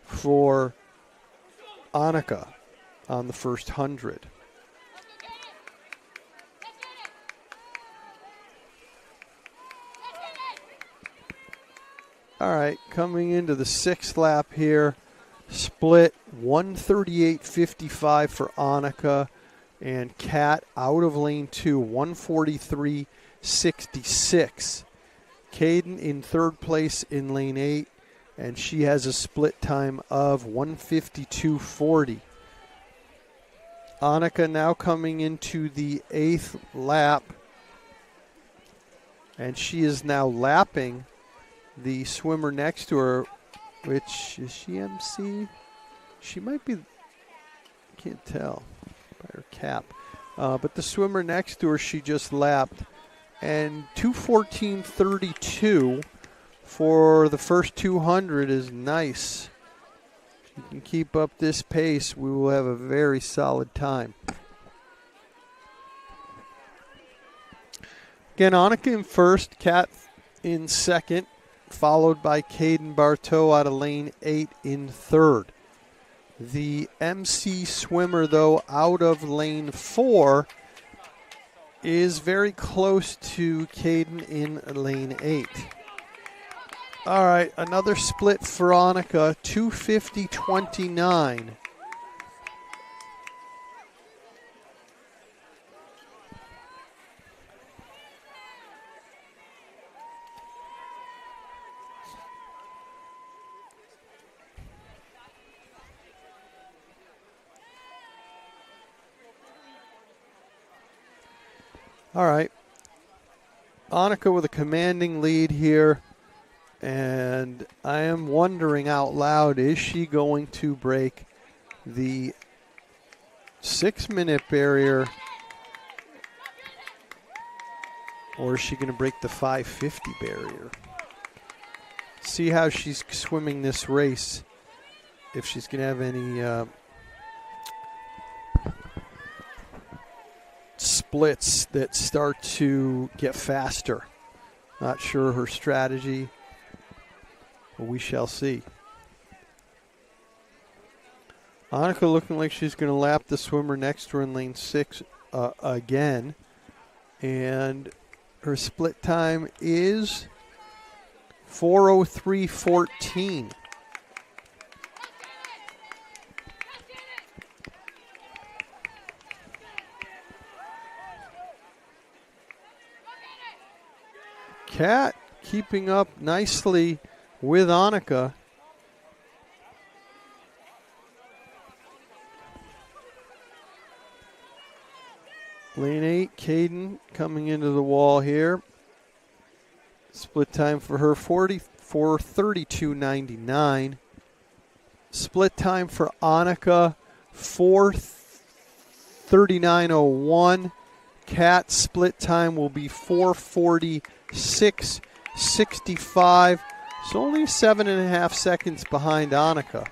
for Annika on the first 100. All right, coming into the 6th lap here, split 138.55 for Annika, and Kat out of lane 2, 143.66. Caden in 3rd place in lane 8, and she has a split time of 152.40. Annika now coming into the 8th lap, and she is now lapping the swimmer next to her, which is she MC? She might be, can't tell by her cap. But the swimmer next to her, she just lapped. And 2:14.32 for the first 200 is nice. If you can keep up this pace, we will have a very solid time. Again, Annika in first, Kat in second, followed by Caden Bartow out of lane 8 in third. The MC swimmer, though, out of lane 4 is very close to Caden in lane 8. All right, another split for Annika, 250.29. All right. Annika with a commanding lead here. And I am wondering out loud, is she going to break the 6-minute barrier? Or is she going to break the 5:50 barrier? See how she's swimming this race. If she's going to have any splits that start to get faster. Not sure her strategy, but we shall see. Annika looking like she's going to lap the swimmer next to her in lane 6 again. And her split time is 4:03.14. Kat keeping up nicely with Annika. Lane 8, Caden coming into the wall here. Split time for her 4:32.99. Split time for Annika 4:39.01. Kat split time will be 4:46.65. So only 7.5 seconds behind Annika.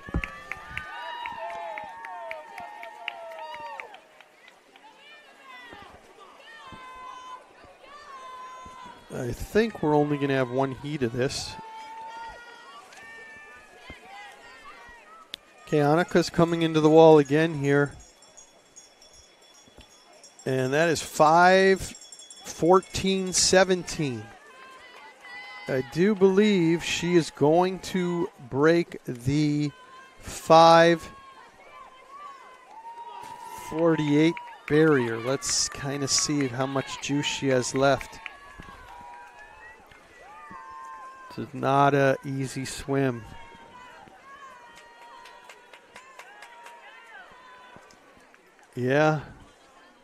I think we're only going to have one heat of this. Okay, Annika's coming into the wall again here. And that is 5:14.17. I do believe she is going to break the 5:48 barrier. Let's kind of see how much juice she has left. This is not an easy swim. Yeah,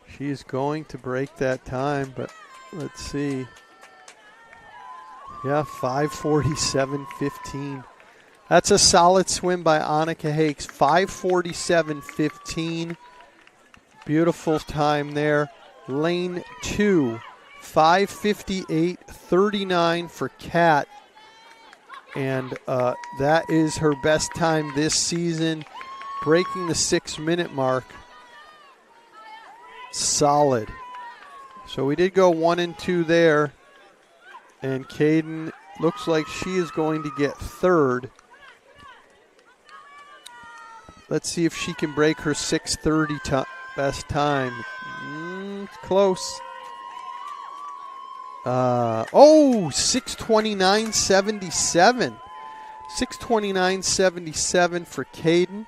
she's going to break that time, but let's see. Yeah, 5:47.15. That's a solid swim by Annika Hakes. 5:47.15. Beautiful time there. Lane 2, 5:58.39 for Kat. And that is her best time this season, breaking the 6-minute mark. Solid. So we did go 1 and 2 there. And Caden looks like she is going to get third. Let's see if she can break her 6:30 best time. Close. 6:29.77. 6:29.77 for Caden.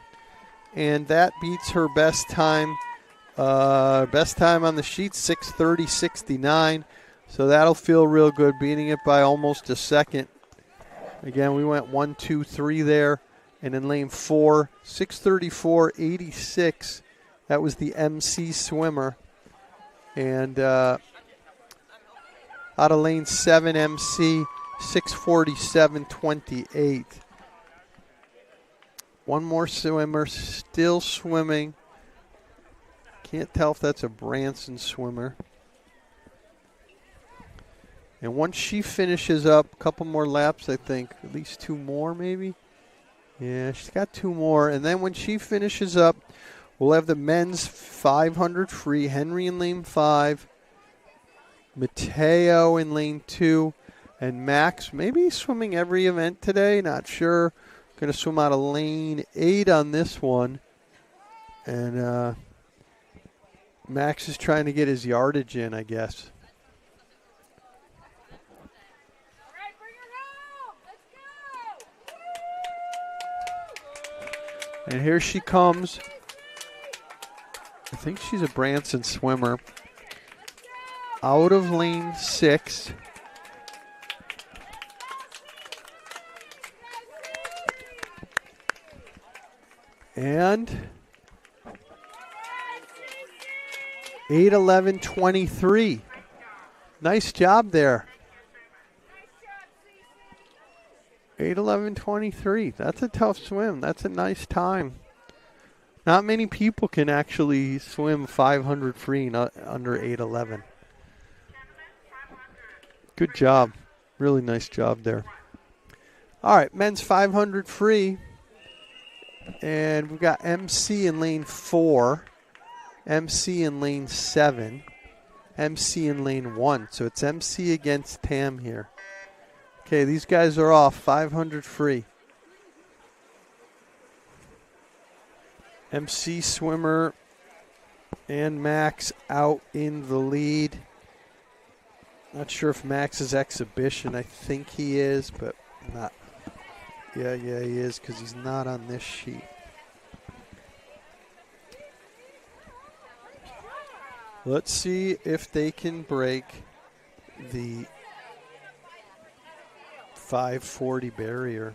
And that beats her best time. Best time on the sheet, 6:30.69. So that'll feel real good, beating it by almost a second. Again, we went 1, 2, 3 there. And in lane 4, 6:34.86. That was the MC swimmer. And out of lane 7, MC, 6:47.28. One more swimmer still swimming. Can't tell if that's a Branson swimmer. And once she finishes up, a couple more laps, I think. At least 2 more, maybe. Yeah, she's got 2 more. And then when she finishes up, we'll have the men's 500 free. Henry in lane 5. Mateo in lane 2. And Max, maybe swimming every event today. Not sure. Going to swim out of lane 8 on this one. And Max is trying to get his yardage in, I guess. And here she comes. I think she's a Branson swimmer. Out of lane 6. And 8:11.23. Nice job there. 8:11:23. That's a tough swim. That's a nice time. Not many people can actually swim 500 free under 8:11. Good job. Really nice job there. All right, men's 500 free. And we've got MC in lane 4, MC in lane 7, MC in lane 1. So it's MC against Tam here. Okay, these guys are off 500 free. MC swimmer and Max out in the lead. Not sure if Max is exhibition. I think he is, but not. Yeah, he is because he's not on this sheet. Let's see if they can break the 540 barrier.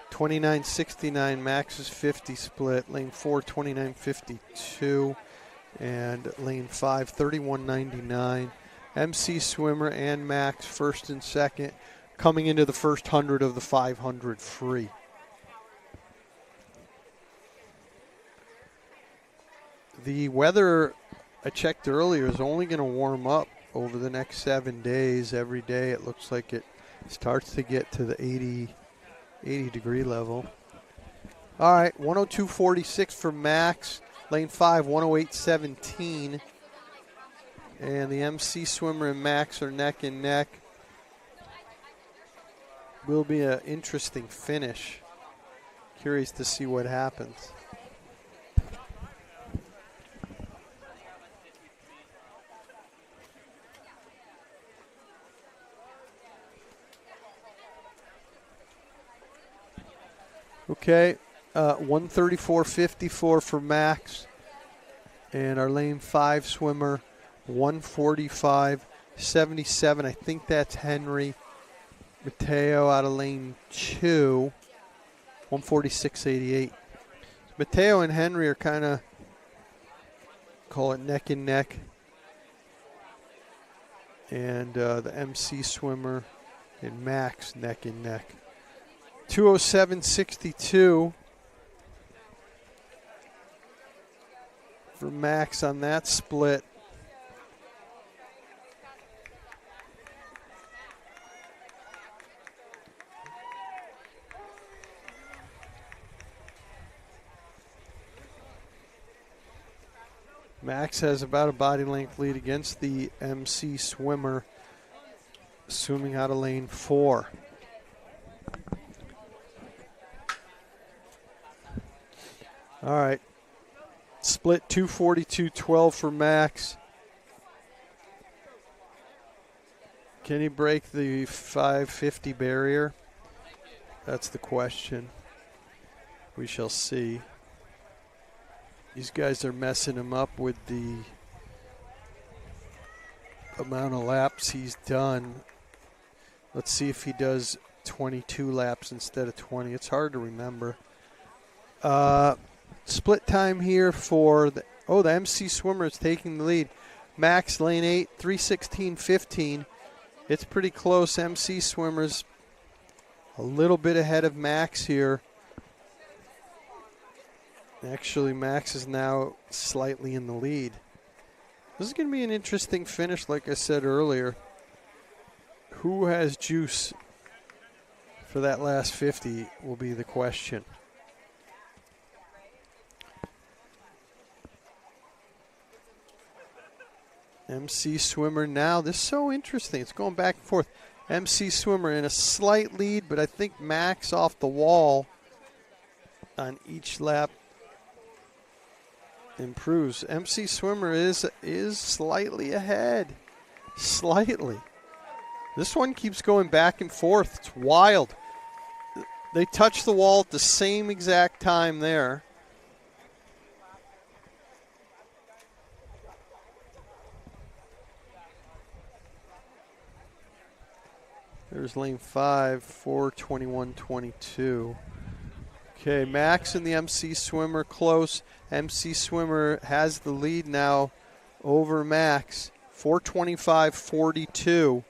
$29.69, Max is 50 split. Lane 4, $29.52. And lane 5, $31.99. MC swimmer and Max first and second, coming into the first 100 of the 500 free. The weather I checked earlier is only going to warm up over the next 7 days. Every day it looks like it starts to get to the 80 degree level. All right, 102.46 for Max. Lane 5, 108.17. And the MC swimmer and Max are neck and neck. Will be an interesting finish. Curious to see what happens. Okay, 134.54 for Max. And our lane 5 swimmer, 145.77. I think that's Henry. Mateo out of lane 2, 146.88. Mateo and Henry are kind of, call it neck and neck. And the MC swimmer and Max neck and neck. 207.62 for Max on that split. Max has about a body length lead against the MC swimmer, swimming out of lane 4. All right. Split 242.12 for Max. Can he break the 550 barrier? That's the question. We shall see. These guys are messing him up with the amount of laps he's done. Let's see if he does 22 laps instead of 20. It's hard to remember. Split time here for the MC swimmer is taking the lead. Max lane 8, 3:16.15. It's pretty close. MC swimmer's a little bit ahead of Max here. Actually, Max is now slightly in the lead. This is going to be an interesting finish, like I said earlier. Who has juice for that last 50 will be the question. MC swimmer now. This is so interesting. It's going back and forth. MC swimmer in a slight lead, but I think Max off the wall on each lap improves. MC swimmer is slightly ahead. Slightly. This one keeps going back and forth. It's wild. They touch the wall at the same exact time there. There's lane 5, 4:21.22. Okay, Max and the MC swimmer close. MC swimmer has the lead now over Max. 4:25:42.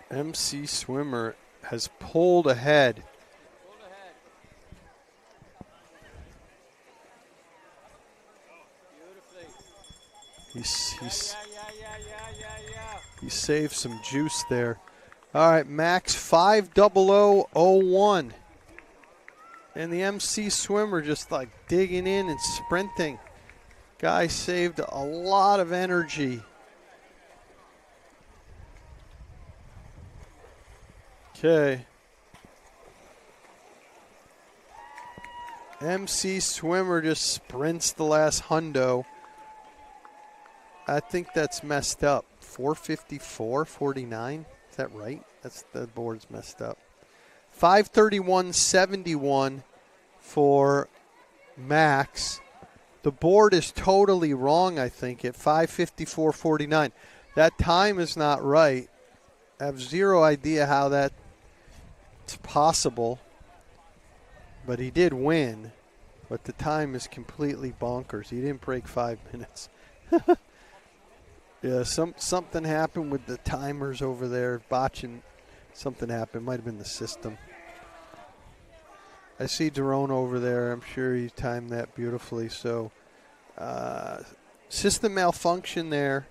MC Swimmer has pulled ahead. He saved some juice there. All right, Max 5:00:01. And the MC Swimmer just like digging in and sprinting. Guy saved a lot of energy. Okay. MC Swimmer just sprints the last hundo. I think that's messed up. 4:54:49. Is that right? The board's messed up. 5:31:71 for Max. The board is totally wrong, I think, at 5:54:49. That time is not right. I have zero idea how that's possible. But he did win. But the time is completely bonkers. He didn't break 5 minutes. Yeah, something happened with the timers over there. Botching. Something happened. Might have been the system. I see Daron over there. I'm sure he timed that beautifully. So, system malfunction there.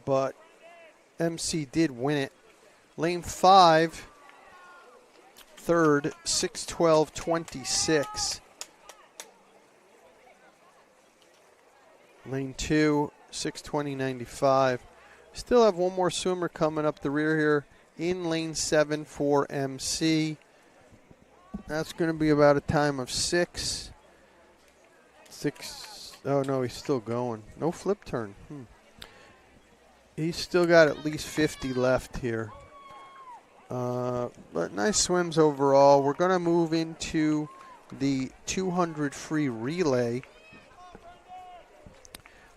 But MC did win it. Lane 5, third, 6:12:26. Lane 2, 6:20:95. Still have one more swimmer coming up the rear here in lane 7 for MC. That's going to be about a time of 6. Oh, no, he's still going. No flip turn. He's still got at least 50 left here. But nice swims overall. We're going to move into the 200 free relay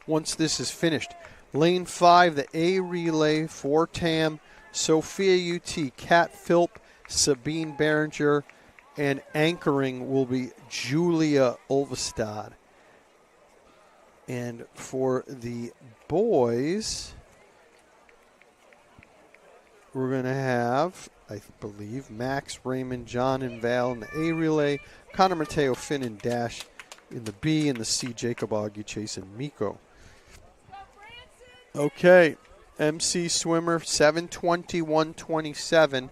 once this is finished. Lane 5, the A relay for Tam, Sophia UT, Kat Philp, Sabine Berenger, and anchoring will be Julia Ulvestad. And for the boys, we're going to have, I believe, Max, Raymond, John, and Val in the A relay, Connor, Mateo, Finn, and Dash in the B, and the C, Jacob, Augie, Chase, and Miko. Okay, MC Swimmer, 7:21:27,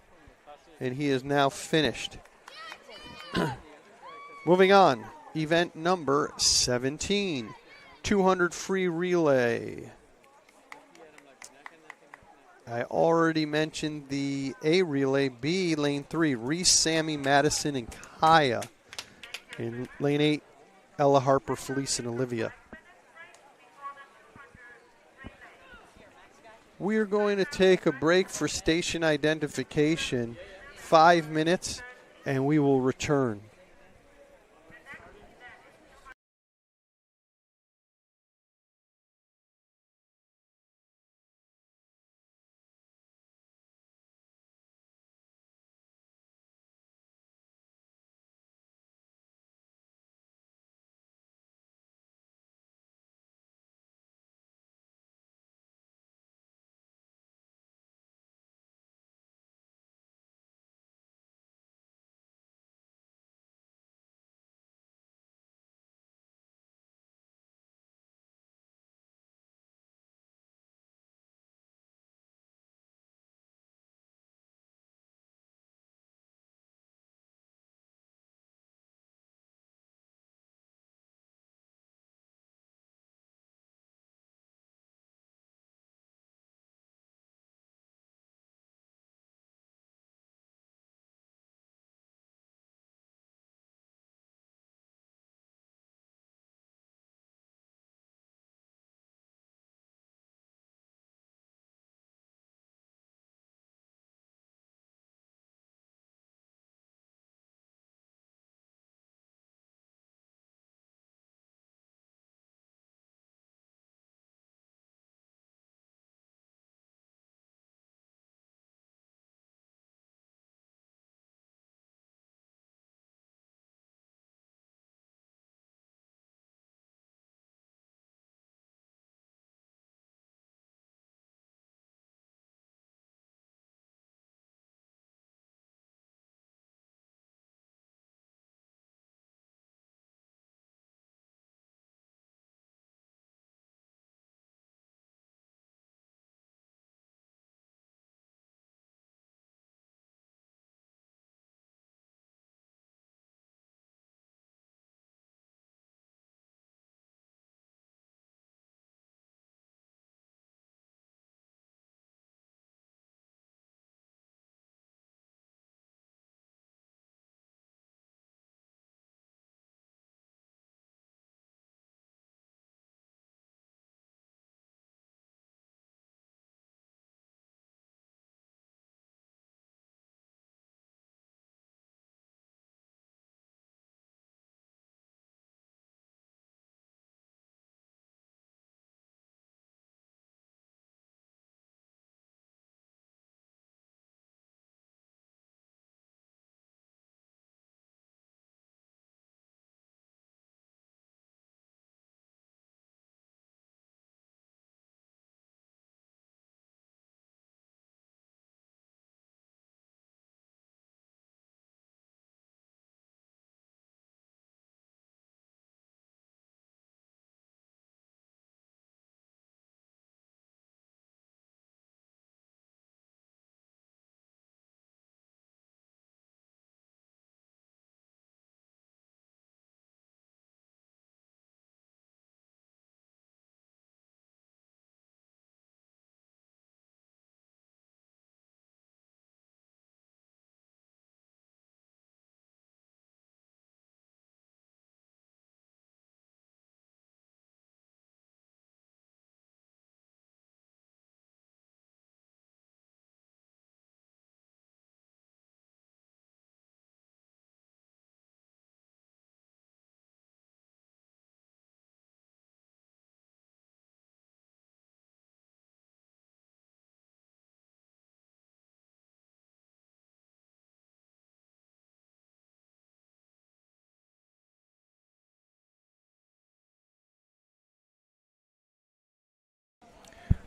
and he is now finished. Moving on, event number 17, 200 free relay. I already mentioned the A relay. B, lane 3, Reese, Sammy, Madison, and Kaya. In lane 8, Ella, Harper, Felice, and Olivia. We are going to take a break for station identification, 5 minutes, and we will return.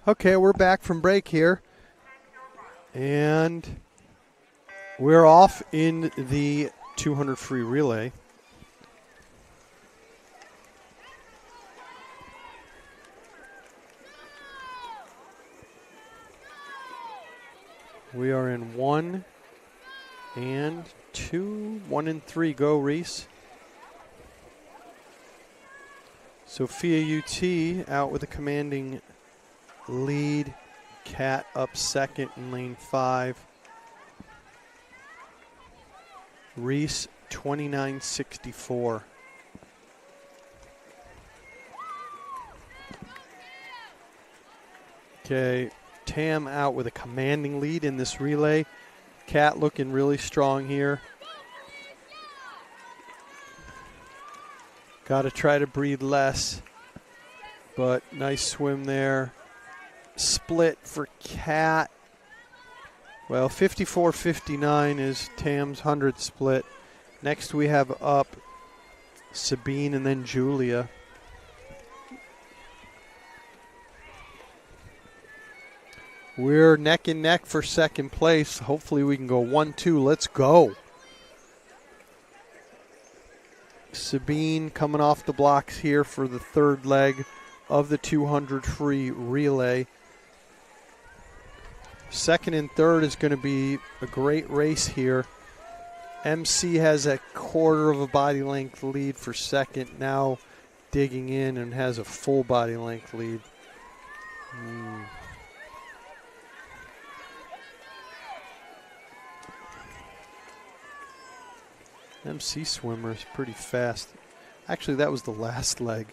Okay, we're back from break here. And we're off in the 200 free relay. We are in 1 and 2, 1 and 3. Go, Reese. Sophia UT out with a commanding lead. Cat up second in lane 5. Reese 29.64. Okay, Tam out with a commanding lead in this relay. Cat looking really strong here. Got to try to breathe less, but nice swim there. Split for Cat. Well, 54.59 is Tam's 100 split. Next we have up Sabine and then Julia. We're neck and neck for second place. Hopefully we can go 1-2. Let's go. Sabine coming off the blocks here for the third leg of the 200 free relay. Second and third is going to be a great race here. MC has a quarter of a body length lead for second, now digging in and has a full body length lead. MC swimmer is pretty fast. Actually, that was the last leg.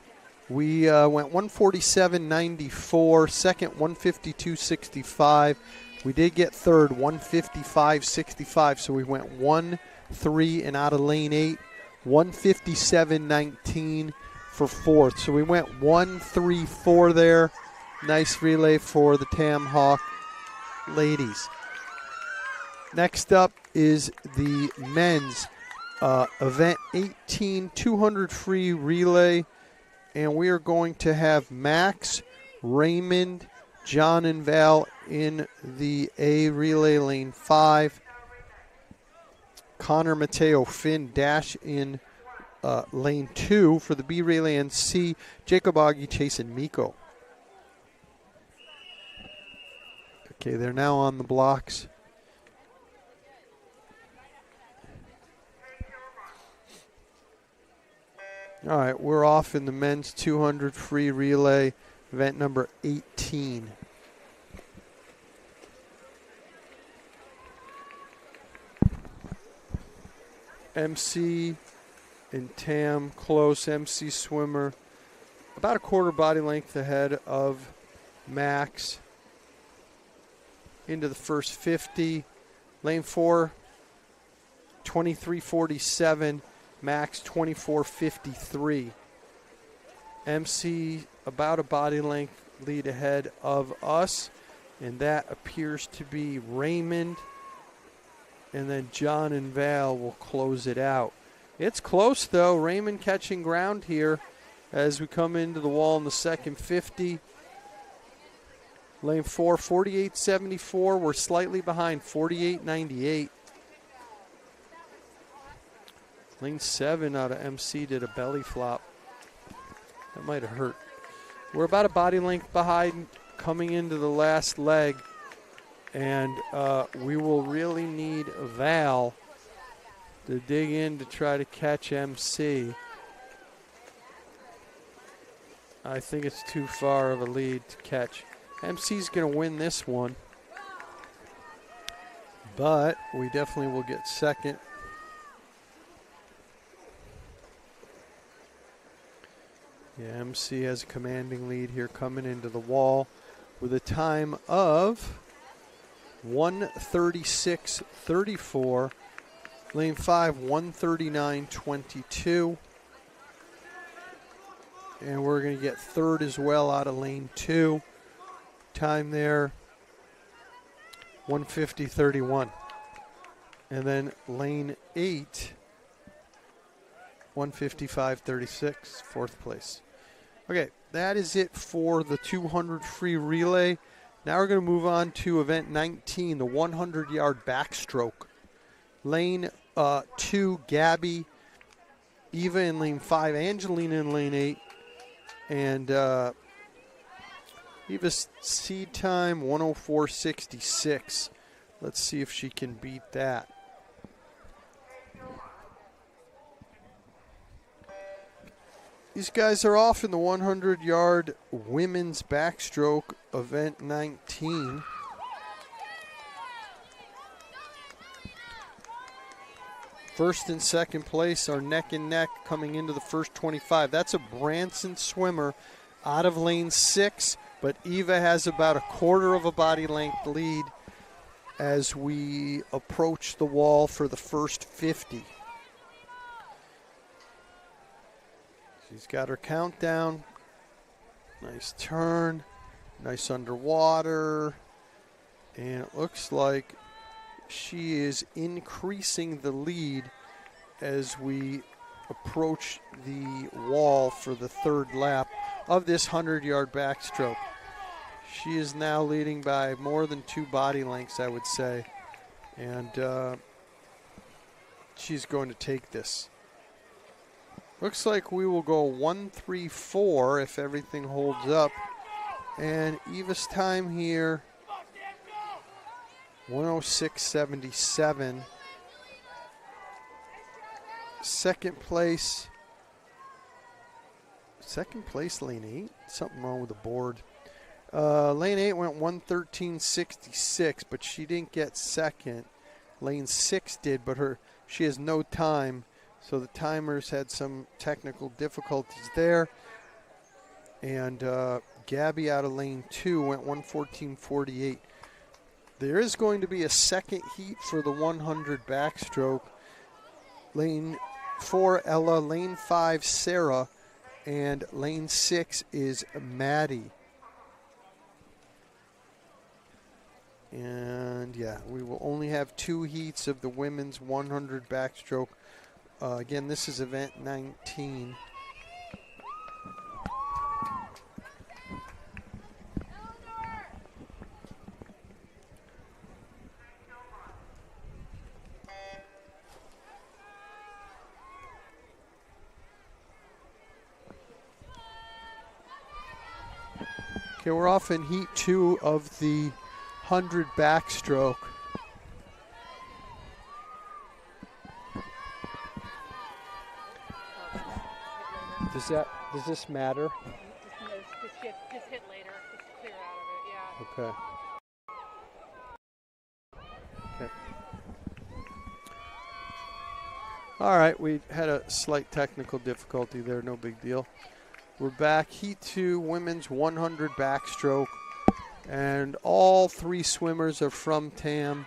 We went 147.94, second 152.65. We did get third 155.65, so we went 1, 3, and out of lane 8, 157.19 for fourth. So we went 1, 3, 4 there. Nice relay for the Tam Hawk ladies. Next up is the men's event 18 200 free relay, and we are going to have Max, Raymond, John, and Val in the A relay lane 5. Connor, Mateo, Finn, Dash in lane 2 for the B relay, and C, Jacob Augie, Chase, and Miko. Okay, they're now on the blocks. All right, we're off in the men's 200 free relay, event number 18. MC and Tam close. MC swimmer about a quarter body length ahead of Max into the first 50. Lane 4, 23.47. Max 24.53. MC about a body length lead ahead of us, and that appears to be Raymond. And then John and Val will close it out. It's close, though. Raymond catching ground here as we come into the wall in the second 50. Lane 4, 48.74. We're slightly behind, 48.98. Lane 7 out of MC did a belly flop. That might have hurt. We're about a body length behind coming into the last leg. And we will really need Val to dig in to try to catch MC. I think it's too far of a lead to catch. MC's going to win this one. But we definitely will get second. Yeah, MC has a commanding lead here coming into the wall with a time of 1:36.34. Lane 5, 1:39.22. And we're going to get third as well out of lane 2. Time there, 1:50.31. And then lane 8, 1:55.36, fourth place. Okay, that is it for the 200 free relay. Now we're going to move on to event 19, the 100-yard backstroke. Lane 2, Gabby, Eva in lane 5, Angelina in lane 8, and Eva's seed time 104.66. Let's see if she can beat that. These guys are off in the 100-yard women's backstroke, event 19. First and second place are neck and neck coming into the first 25. That's a Branson swimmer out of lane 6, but Eva has about a quarter of a body length lead as we approach the wall for the first 50. She's got her countdown. Nice turn. Nice underwater. And it looks like she is increasing the lead as we approach the wall for the third lap of this 100-yard backstroke. She is now leading by more than 2 body lengths, I would say. And she's going to take this. Looks like we will go 1-3-4 if everything holds up. And Eva's time here, 106.77. Second place, lane 8. Something wrong with the board. Lane 8 went 113.66, but she didn't get second. Lane 6 did, but she has no time. So the timers had some technical difficulties there. And Gabby out of lane 2 went 114.48. There is going to be a second heat for the 100 backstroke. Lane 4, Ella. Lane 5, Sarah. And lane 6 is Maddie. And, yeah, we will only have 2 heats of the women's 100 backstroke. Again, this is event 19. Okay, we're off in heat 2 of the 100 backstroke. Does this matter? Just hit later. Just clear out of it, yeah. Okay. All right, we had a slight technical difficulty there, no big deal. We're back, heat 2, women's 100 backstroke, and all 3 swimmers are from TAM.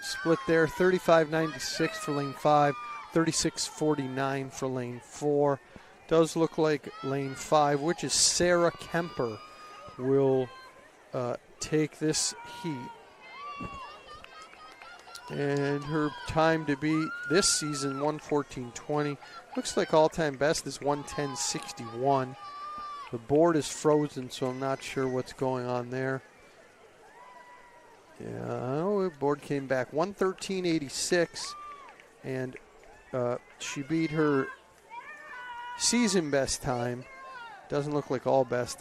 Split there, 35.96 for lane 5, 36.49 for lane 4. Does look like lane 5, which is Sarah Kemper, will take this heat. And her time to beat this season, 114.20. Looks like all-time best is 110.61. The board is frozen, so I'm not sure what's going on there. Yeah, the board came back 113.86, and she beat her season best time. Doesn't look like all best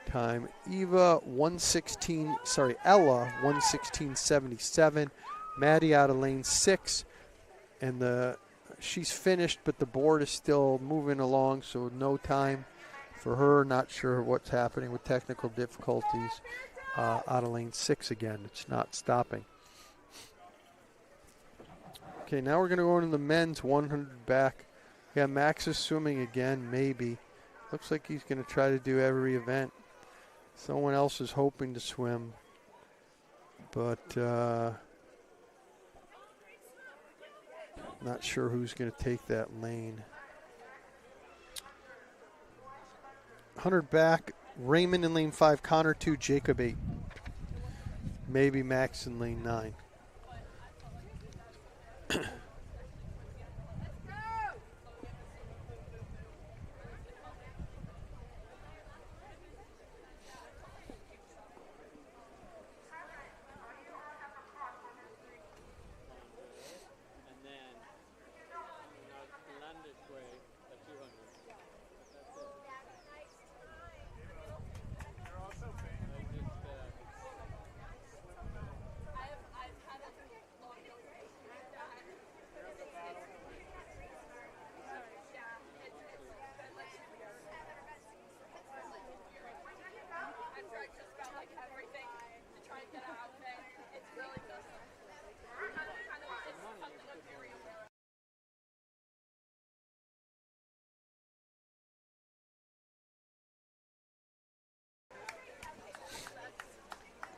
time. Ella 116.77. Maddie out of lane 6, and she's finished, but the board is still moving along, so no time for her. Not sure what's happening with technical difficulties. Out of lane 6 again. It's not stopping. Okay, now we're going to go into the men's 100 back. Yeah, Max is swimming again, maybe. Looks like he's going to try to do every event. Someone else is hoping to swim, but not sure who's going to take that lane. 100 back, Raymond in lane 5, Connor 2, Jacob 8. Maybe Max in lane 9.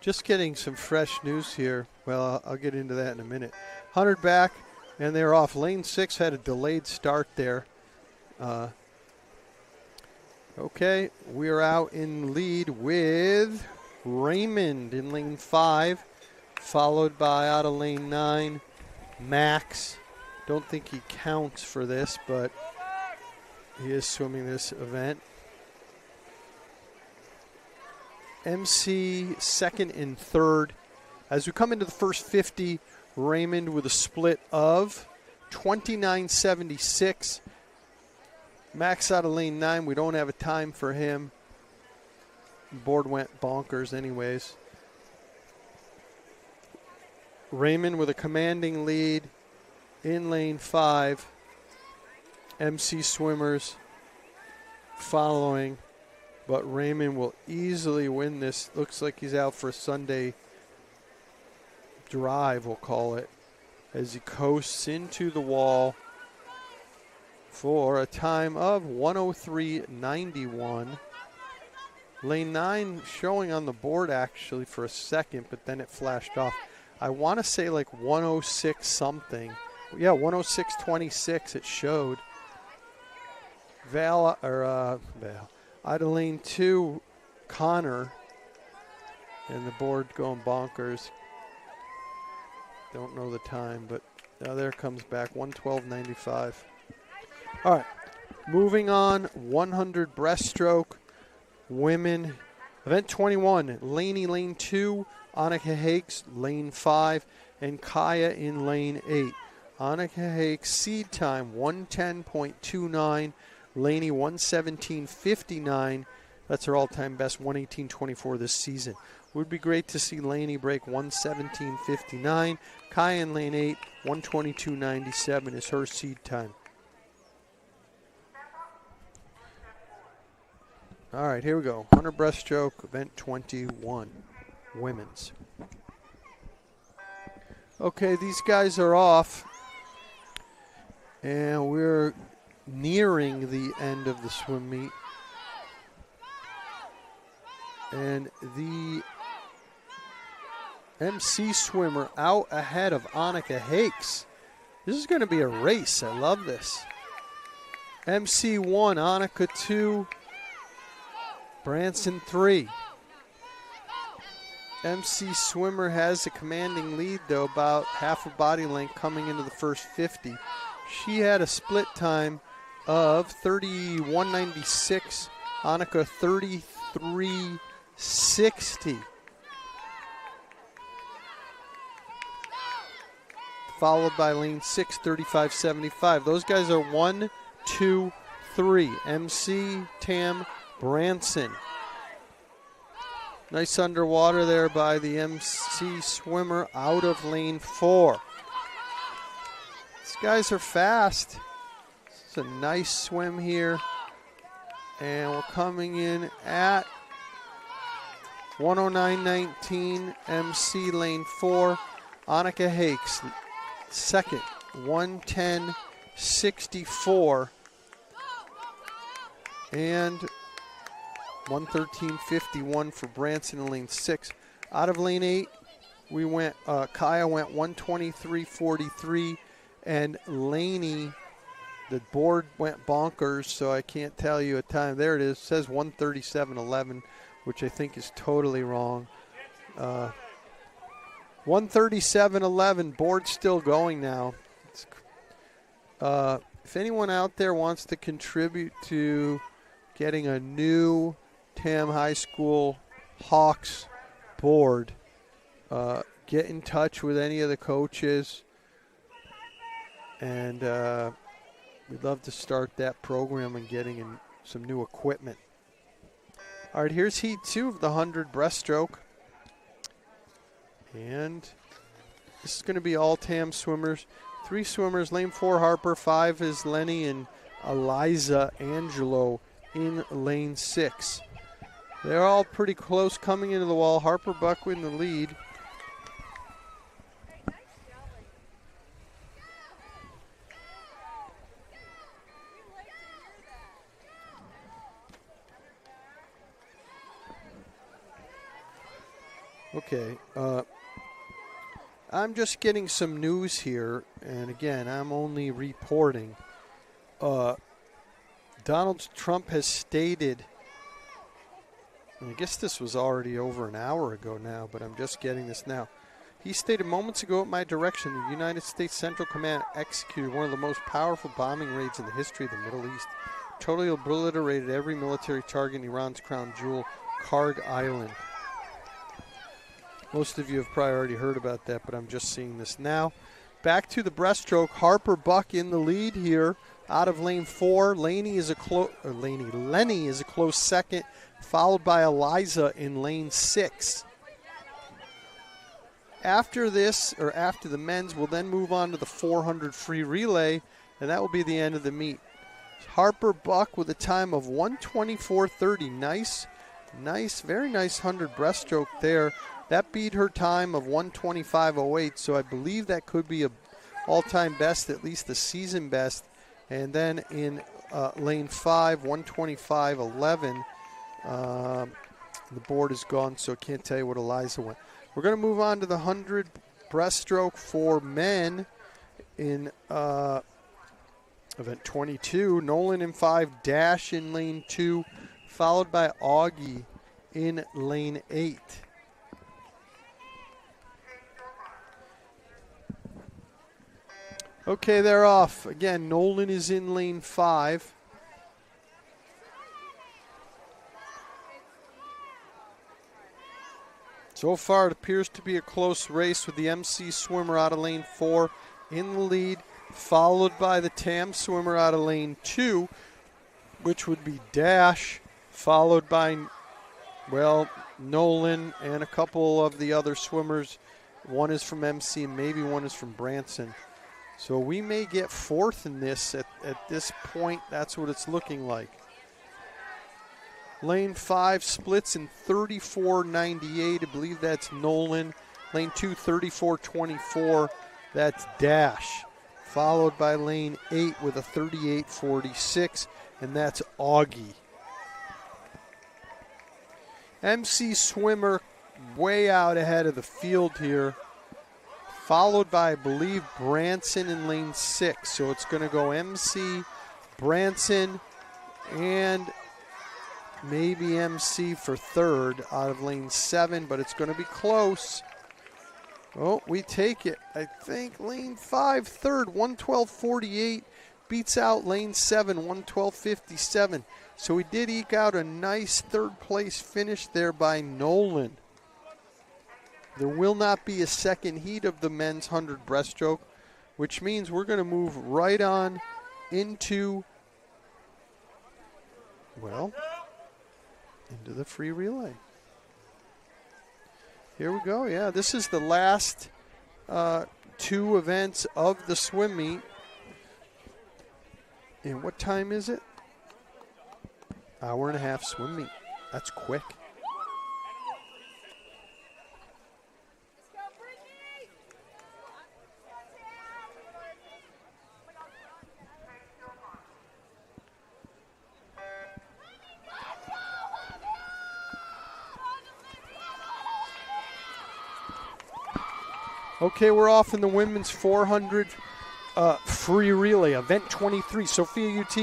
Just getting some fresh news here. Well, I'll get into that in a minute. 100 back, and they're off. Lane 6 had a delayed start there. Okay, we're out in lead with Raymond in lane 5, followed by out of lane 9, Max. Don't think he counts for this, but he is swimming this event. MC second and third. As we come into the first 50, Raymond with a split of 29.76. Max out of lane 9. We don't have a time for him. The board went bonkers anyways. Raymond with a commanding lead in lane 5. MC swimmers following. But Raymond will easily win this. Looks like he's out for a Sunday drive, we'll call it, as he coasts into the wall for a time of 103.91. Lane 9 showing on the board actually for a second, but then it flashed off. I want to say like 106 something. Yeah, 106.26 it showed. Val. Out of lane 2, Connor, and the board going bonkers. Don't know the time, but there it comes back, 112.95. All right, moving on, 100 breaststroke, women, event 21, Laney lane 2, Annika Hakes lane 5, and Kaya in lane 8. Annika Hakes seed time 110.29. Laney 117.59. That's her all-time best, 118.24 this season. Would be great to see Laney break 117.59. Kai in lane 8, 122.97 is her seed time. All right, here we go. 100 breaststroke, event 21, women's. Okay, these guys are off, and we're nearing the end of the swim meet. And the MC swimmer out ahead of Annika Hakes. This is going to be a race. I love this. MC 1, Annika 2, Branson 3. MC swimmer has a commanding lead, though, about half a body length coming into the first 50. She had a split time of 31.96, Annika 33.60. Followed by lane 6, 35.75. Those guys are 1, 2, 3. MC, Tam, Branson. Nice underwater there by the MC swimmer out of lane 4. These guys are fast. It's a nice swim here. And we're coming in at 109.19, MC lane 4. Annika Hakes, second, 110.64. And 113.51 for Branson in lane 6. Out of lane 8, we went, Kaya went 123.43, and Laney, the board went bonkers, so I can't tell you a time. There it is. It says 137.11, which I think is totally wrong. 137.11, board still going now. If anyone out there wants to contribute to getting a new Tam High School Hawks board, get in touch with any of the coaches, and we'd love to start that program and getting in some new equipment. All right, here's heat 2 of the 100 breaststroke. And this is going to be all Tam swimmers. 3 swimmers, lane 4 Harper, 5 is Lenny, and Eliza Angelo in lane 6. They're all pretty close coming into the wall. Harper Buckway in the lead. Okay. I'm just getting some news here, and again, I'm only reporting. Donald Trump has stated, and I guess this was already over an hour ago now, but I'm just getting this now. He stated moments ago at my direction, the United States Central Command executed one of the most powerful bombing raids in the history of the Middle East. Totally obliterated every military target in Iran's crown jewel, Karg Island. Most of you have probably already heard about that, but I'm just seeing this now. Back to the breaststroke. Harper Buck in the lead here out of lane 4. Lenny is a close second, followed by Eliza in lane 6. After this, or after the men's, we'll then move on to the 400 free relay, and that will be the end of the meet. Harper Buck with a time of 1:24.30. Nice, very nice 100 breaststroke there. That beat her time of 1:25.08, so I believe that could be a all-time best, at least the season best. And then in lane 5, 1:25.11. The board is gone, so I can't tell you what Eliza went. We're going to move on to the 100 breaststroke for men in event 22. Nolan in 5, Dash in lane 2, followed by Augie in lane 8. Okay, they're off. Again, Nolan is in lane 5. So far, it appears to be a close race with the MC swimmer out of lane 4 in the lead, followed by the TAM swimmer out of lane 2, which would be Dash, followed by, well, Nolan and a couple of the other swimmers. One is from MC and maybe one is from Branson. So we may get 4th in this at this point. That's what it's looking like. Lane 5 splits in 34.98. I believe that's Nolan. Lane 2, 34.24. That's Dash. Followed by lane 8 with a 38.46, and that's Augie. MC swimmer way out ahead of the field here. Followed by, I believe, Branson in lane 6. So it's going to go MC, Branson, and maybe MC for 3rd out of lane 7, but it's going to be close. Oh, we take it. I think lane 5, 3rd, 1:12.48, beats out lane 7, 1:12.57. So we did eke out a nice 3rd place finish there by Nolan. There will not be a second heat of the men's 100 breaststroke, which means we're going to move right on into, well, into the free relay. Here we go. Yeah, this is the last 2 events of the swim meet. And what time is it? Hour and a half swim meet. That's quick. Okay, we're off in the women's 400 free relay. Event 23, Sophia UT,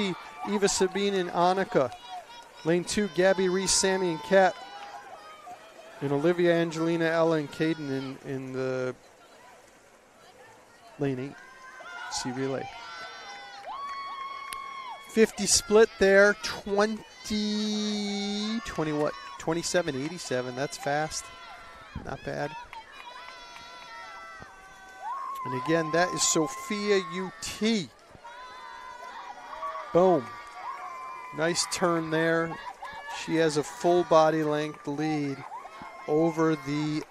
Eva Sabine, and Annika. Lane 2, Gabby Reese, Sammy, and Kat. And Olivia, Angelina, Ella, and Caden in the lane 8, C relay. 50 split there, 27.87. That's fast. Not bad. And again, that is Sophia UT. Boom. Nice turn there. She has a full body length lead over the,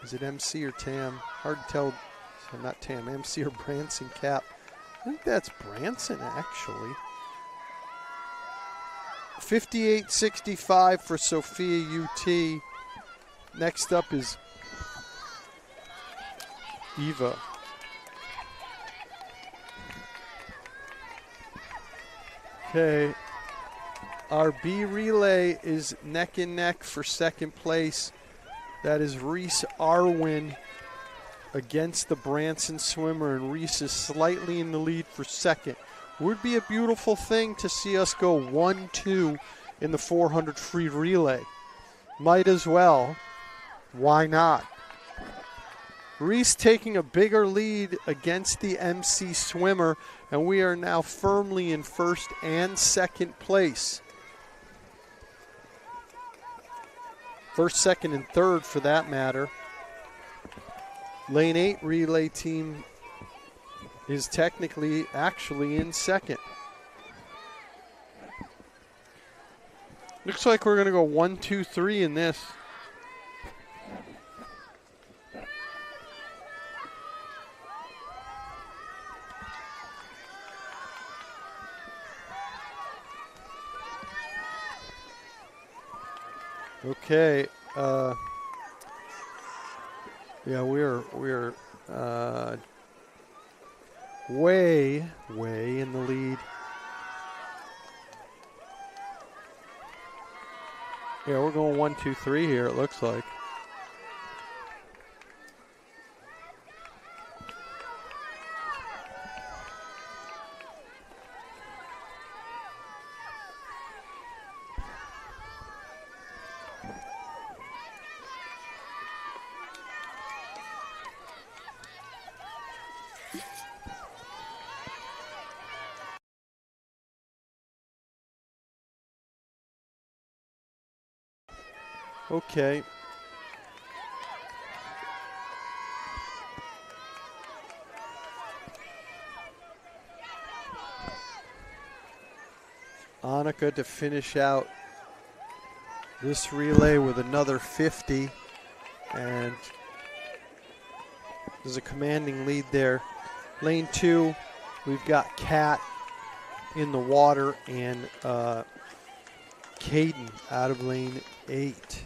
is it MC or Tam? Hard to tell. So not Tam, MC or Branson cap. I think that's Branson, actually. 58.65 for Sophia UT. Next up is Eva. Okay, our B relay is neck and neck for second place. That is Reese Arwin against the Branson swimmer, and Reese is slightly in the lead for second. Would be a beautiful thing to see us go 1-2 in the 400 free relay. Might as well. Why not? Reese taking a bigger lead against the MC swimmer, and we are now firmly in first and second place. First, second, and third for that matter. Lane 8 relay team is technically actually in second. Looks like we're going to go 1, 2, 3 in this. Okay. Yeah, we're way in the lead. Yeah, we're going 1, 2, 3 here, it looks like. Okay. Annika to finish out this relay with another 50, and there's a commanding lead there. Lane 2, we've got Kat in the water and Caden out of lane 8.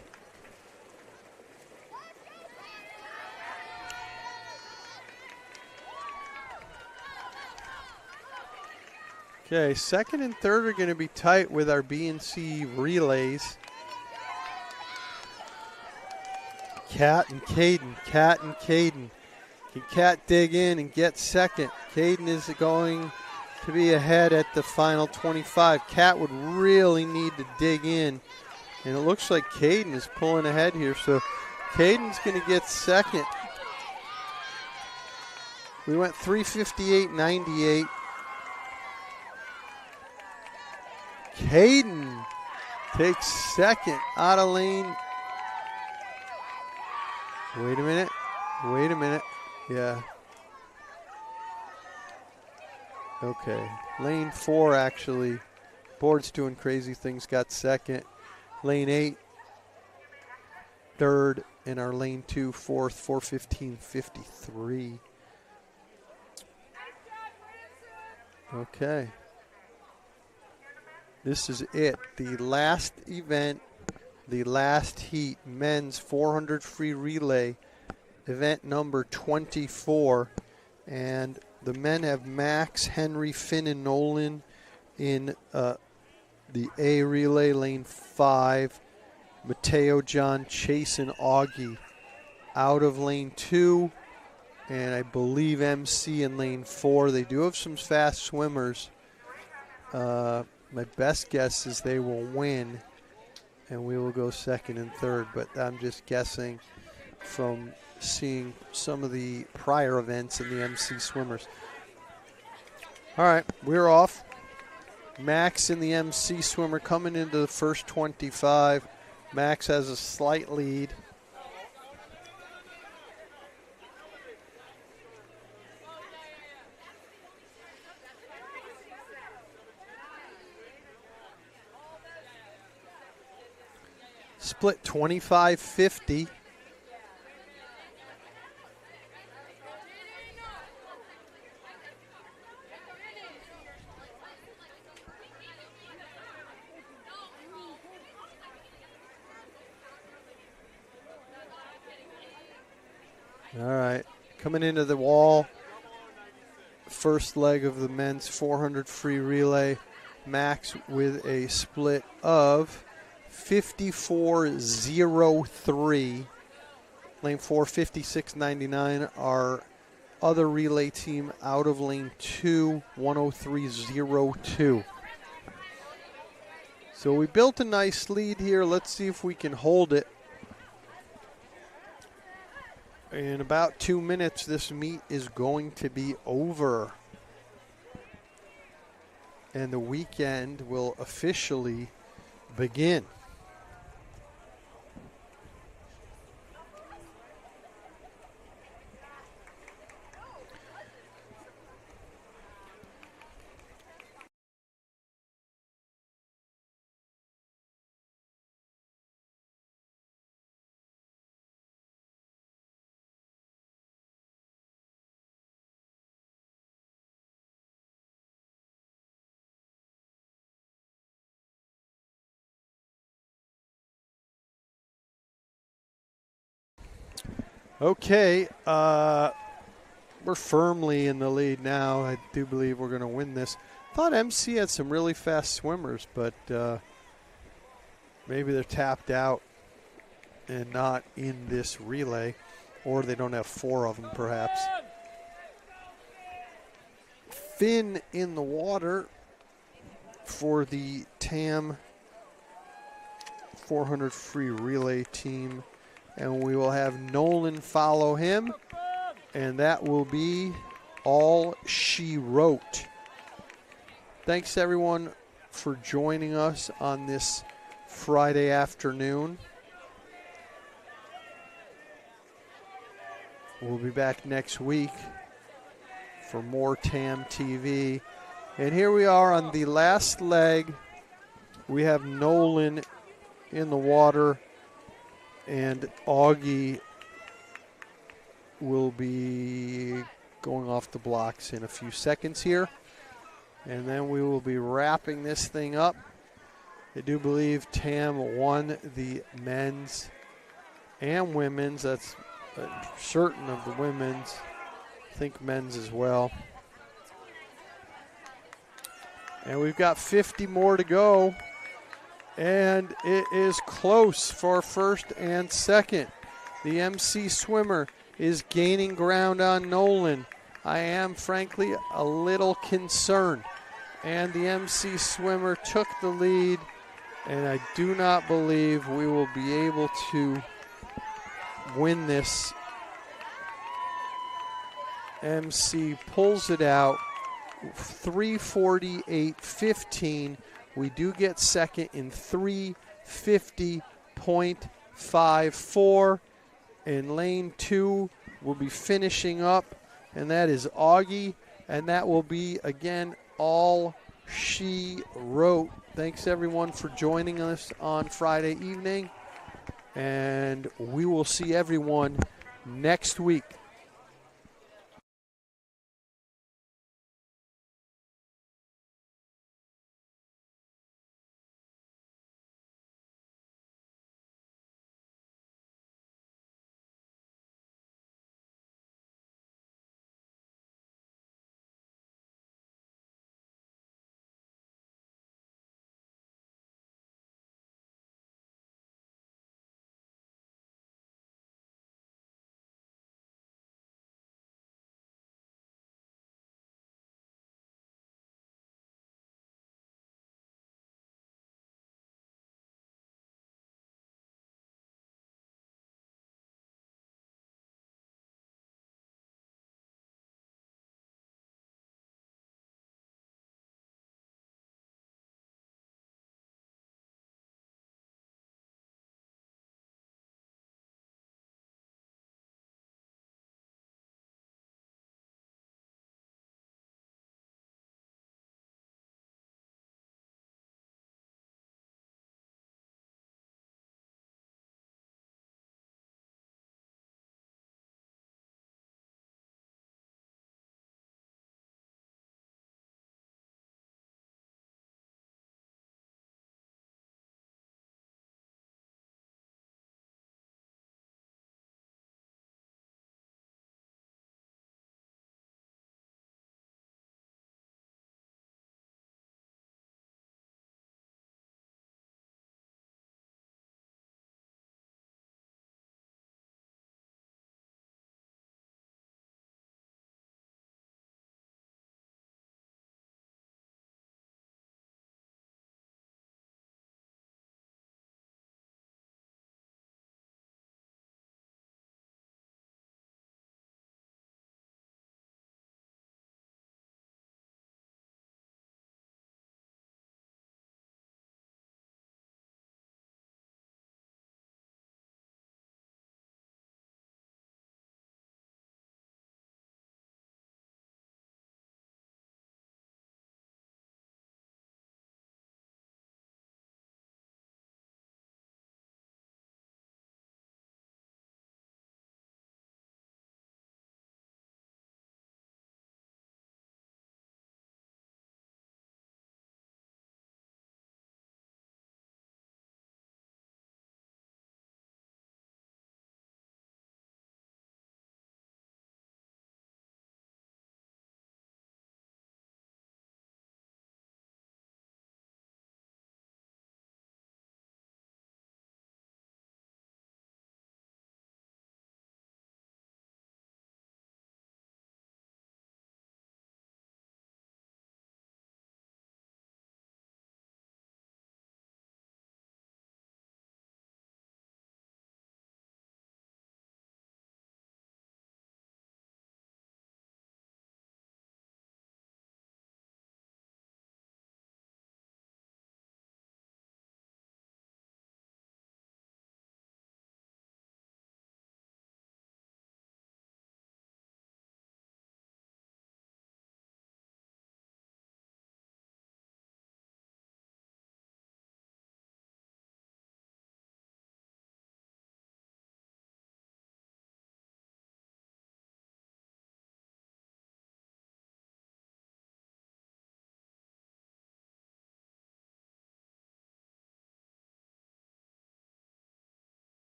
Okay, second and third are going to be tight with our B and C relays. Kat and Caden, Kat and Caden. Can Kat dig in and get second? Caden is going to be ahead at the final 25. Kat would really need to dig in, and it looks like Caden is pulling ahead here, so Caden's going to get second. We went 3:58.98. Caden takes second out of lane. Wait a minute. Yeah. Okay. Lane 4 actually. Board's doing crazy things, got second. Lane 8, third, and our lane 2, fourth, 4:15.53. Okay. This is it. The last event, the last heat, men's 400 free relay, event number 24. And the men have Max, Henry, Finn, and Nolan in the A relay, lane 5. Mateo, John, Chase, and Augie out of lane 2. And I believe MC in lane 4. They do have some fast swimmers. My best guess is they will win, and we will go second and third, but I'm just guessing from seeing some of the prior events in the MC swimmers. All right, we're off. Max in the MC swimmer coming into the first 25. Max has a slight lead. Split 25-50. All right, coming into the wall. First leg of the men's 400 free relay. Max with a split of 54.03. Lane 4, 56.99. Our other relay team out of lane 2, 103.02. So we built a nice lead here. Let's see if we can hold it. In about 2 minutes, this meet is going to be over. And the weekend will officially begin. Okay, we're firmly in the lead now. I do believe we're going to win this. Thought MC had some really fast swimmers, but maybe they're tapped out and not in this relay, or they don't have 4 of them perhaps. Finn in the water for the TAM 400 free relay team. And we will have Nolan follow him. And that will be all she wrote. Thanks, everyone, for joining us on this Friday afternoon. We'll be back next week for more TamTV. And here we are on the last leg. We have Nolan in the water. And Augie will be going off the blocks in a few seconds here. And then we will be wrapping this thing up. I do believe Tam won the men's and women's. That's certain of the women's. I think men's as well. And we've got 50 more to go. And it is close for first and second. The MC swimmer is gaining ground on Nolan. I am, frankly, a little concerned. And the MC swimmer took the lead, and I do not believe we will be able to win this. MC pulls it out, 3:48.15. We do get second in 3:50.54. In lane 2, we'll be finishing up, and that is Augie, and that will be, again, all she wrote. Thanks, everyone, for joining us on Friday evening, and we will see everyone next week.